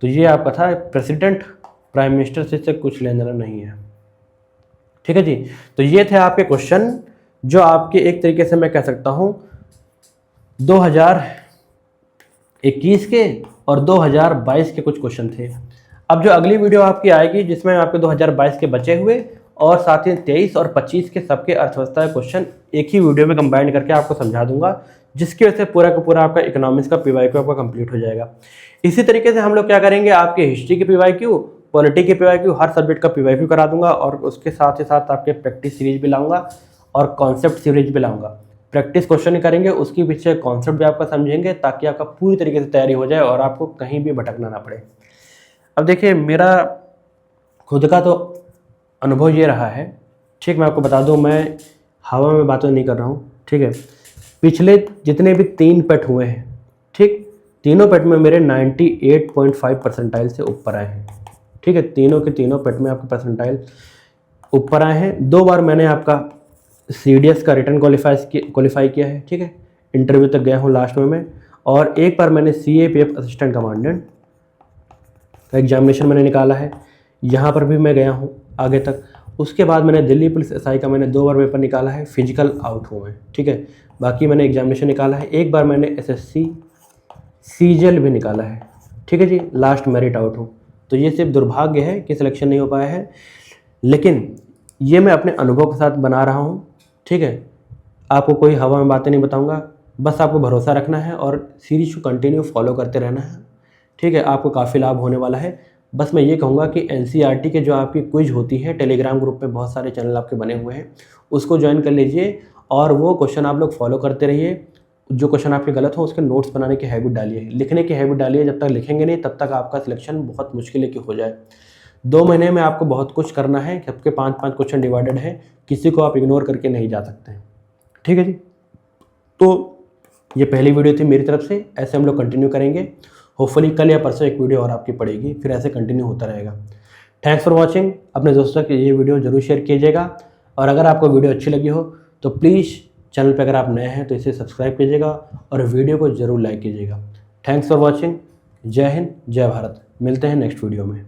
तो ये आपका था। प्रेसिडेंट, प्राइम मिनिस्टर से कुछ लेना देना नहीं है, ठीक है जी। तो ये थे आपके क्वेश्चन जो आपके एक तरीके से मैं कह सकता हूँ 2021 के और 2022 के कुछ क्वेश्चन थे। अब जो अगली वीडियो आपकी आएगी जिसमें आपके 2022 के बचे हुए और साथ ही 23 और 25 के सबके अर्थव्यवस्था के क्वेश्चन एक ही वीडियो में कंबाइन करके आपको समझा दूंगा, जिसकी वजह से पूरा का पूरा आपका इकोनॉमिक्स का पीवाईक्यू आपका कंप्लीट हो जाएगा। इसी तरीके से हम लोग क्या करेंगे, आपके हिस्ट्री के पीवाईक्यू, पॉलिटी के पीवाईक्यू, हर सब्जेक्ट का पीवाईक्यू करा दूंगा और उसके साथ ही साथ आपके प्रैक्टिस सीरीज भी लाऊंगा और कॉन्सेप्ट सीरीज भी लाऊंगा। प्रैक्टिस क्वेश्चन करेंगे, उसके पीछे कॉन्सेप्ट भी आपका समझेंगे ताकि आपका पूरी तरीके से तैयारी हो जाए और आपको कहीं भी भटकना ना पड़े। अब देखिए, मेरा खुद का तो अनुभव ये रहा है, ठीक। मैं आपको बता दूं, मैं हवा में बातें नहीं कर रहा हूँ, ठीक है। पिछले जितने भी 3 पेट हुए हैं, ठीक, तीनों पेट में मेरे 98.5 परसेंटाइल से ऊपर आए हैं, ठीक है। तीनों के तीनों पेट में आपके परसेंटाइल ऊपर आए हैं। 2 बार मैंने आपका CDS का रिटर्न क्वालिफाई किया है, ठीक है। इंटरव्यू तक गया हूँ लास्ट में मैं, और 1 बार मैंने CAPF असिस्टेंट कमांडेंट का एग्जामिनेशन मैंने निकाला है, यहाँ पर भी मैं गया हूँ आगे तक। उसके बाद मैंने दिल्ली पुलिस SI का मैंने 2 बार पेपर निकाला है, फिजिकल आउट हुए हैं, ठीक है। बाकी मैंने एग्जामिनेशन निकाला है। 1 बार मैंने SSC CGL भी निकाला है, ठीक है जी, लास्ट मेरिट आउट हूँ। तो ये सिर्फ दुर्भाग्य है कि सिलेक्शन नहीं हो पाया है, लेकिन ये मैं अपने अनुभव के साथ बना रहा हूँ, ठीक है। आपको कोई हवा में बातें नहीं बताऊँगा, बस आपको भरोसा रखना है और सीरीज को कंटिन्यू फॉलो करते रहना है, ठीक है। आपको काफ़ी लाभ होने वाला है। बस मैं ये कहूँगा कि NCERT के जो आपकी क्विज होती है, टेलीग्राम ग्रुप में बहुत सारे चैनल आपके बने हुए हैं, उसको ज्वाइन कर लीजिए और वो क्वेश्चन आप लोग फॉलो करते रहिए। जो क्वेश्चन आपके गलत हो उसके नोट्स बनाने की हैबिट डालिए, लिखने की हैबिट डालिए। जब तक लिखेंगे नहीं तब तक आपका सिलेक्शन बहुत मुश्किल है कि हो जाए। 2 महीने में आपको बहुत कुछ करना है, सबके 5-5 क्वेश्चन डिवाइडेड है, किसी को आप इग्नोर करके नहीं जा सकते हैं, ठीक है जी। तो ये पहली वीडियो थी मेरी तरफ से, ऐसे हम लोग कंटिन्यू करेंगे। होपफुली कल या परसों एक वीडियो और आपकी पड़ेगी, फिर ऐसे कंटिन्यू होता रहेगा। Thanks for watching. अपने दोस्तों के ये वीडियो जरूर शेयर कीजिएगा, और अगर आपको वीडियो अच्छी लगी हो तो प्लीज़ चैनल पर अगर आप नए हैं तो इसे सब्सक्राइब कीजिएगा और वीडियो को ज़रूर लाइक कीजिएगा। Thanks for watching. जय हिंद, जय भारत। मिलते हैं नेक्स्ट वीडियो में।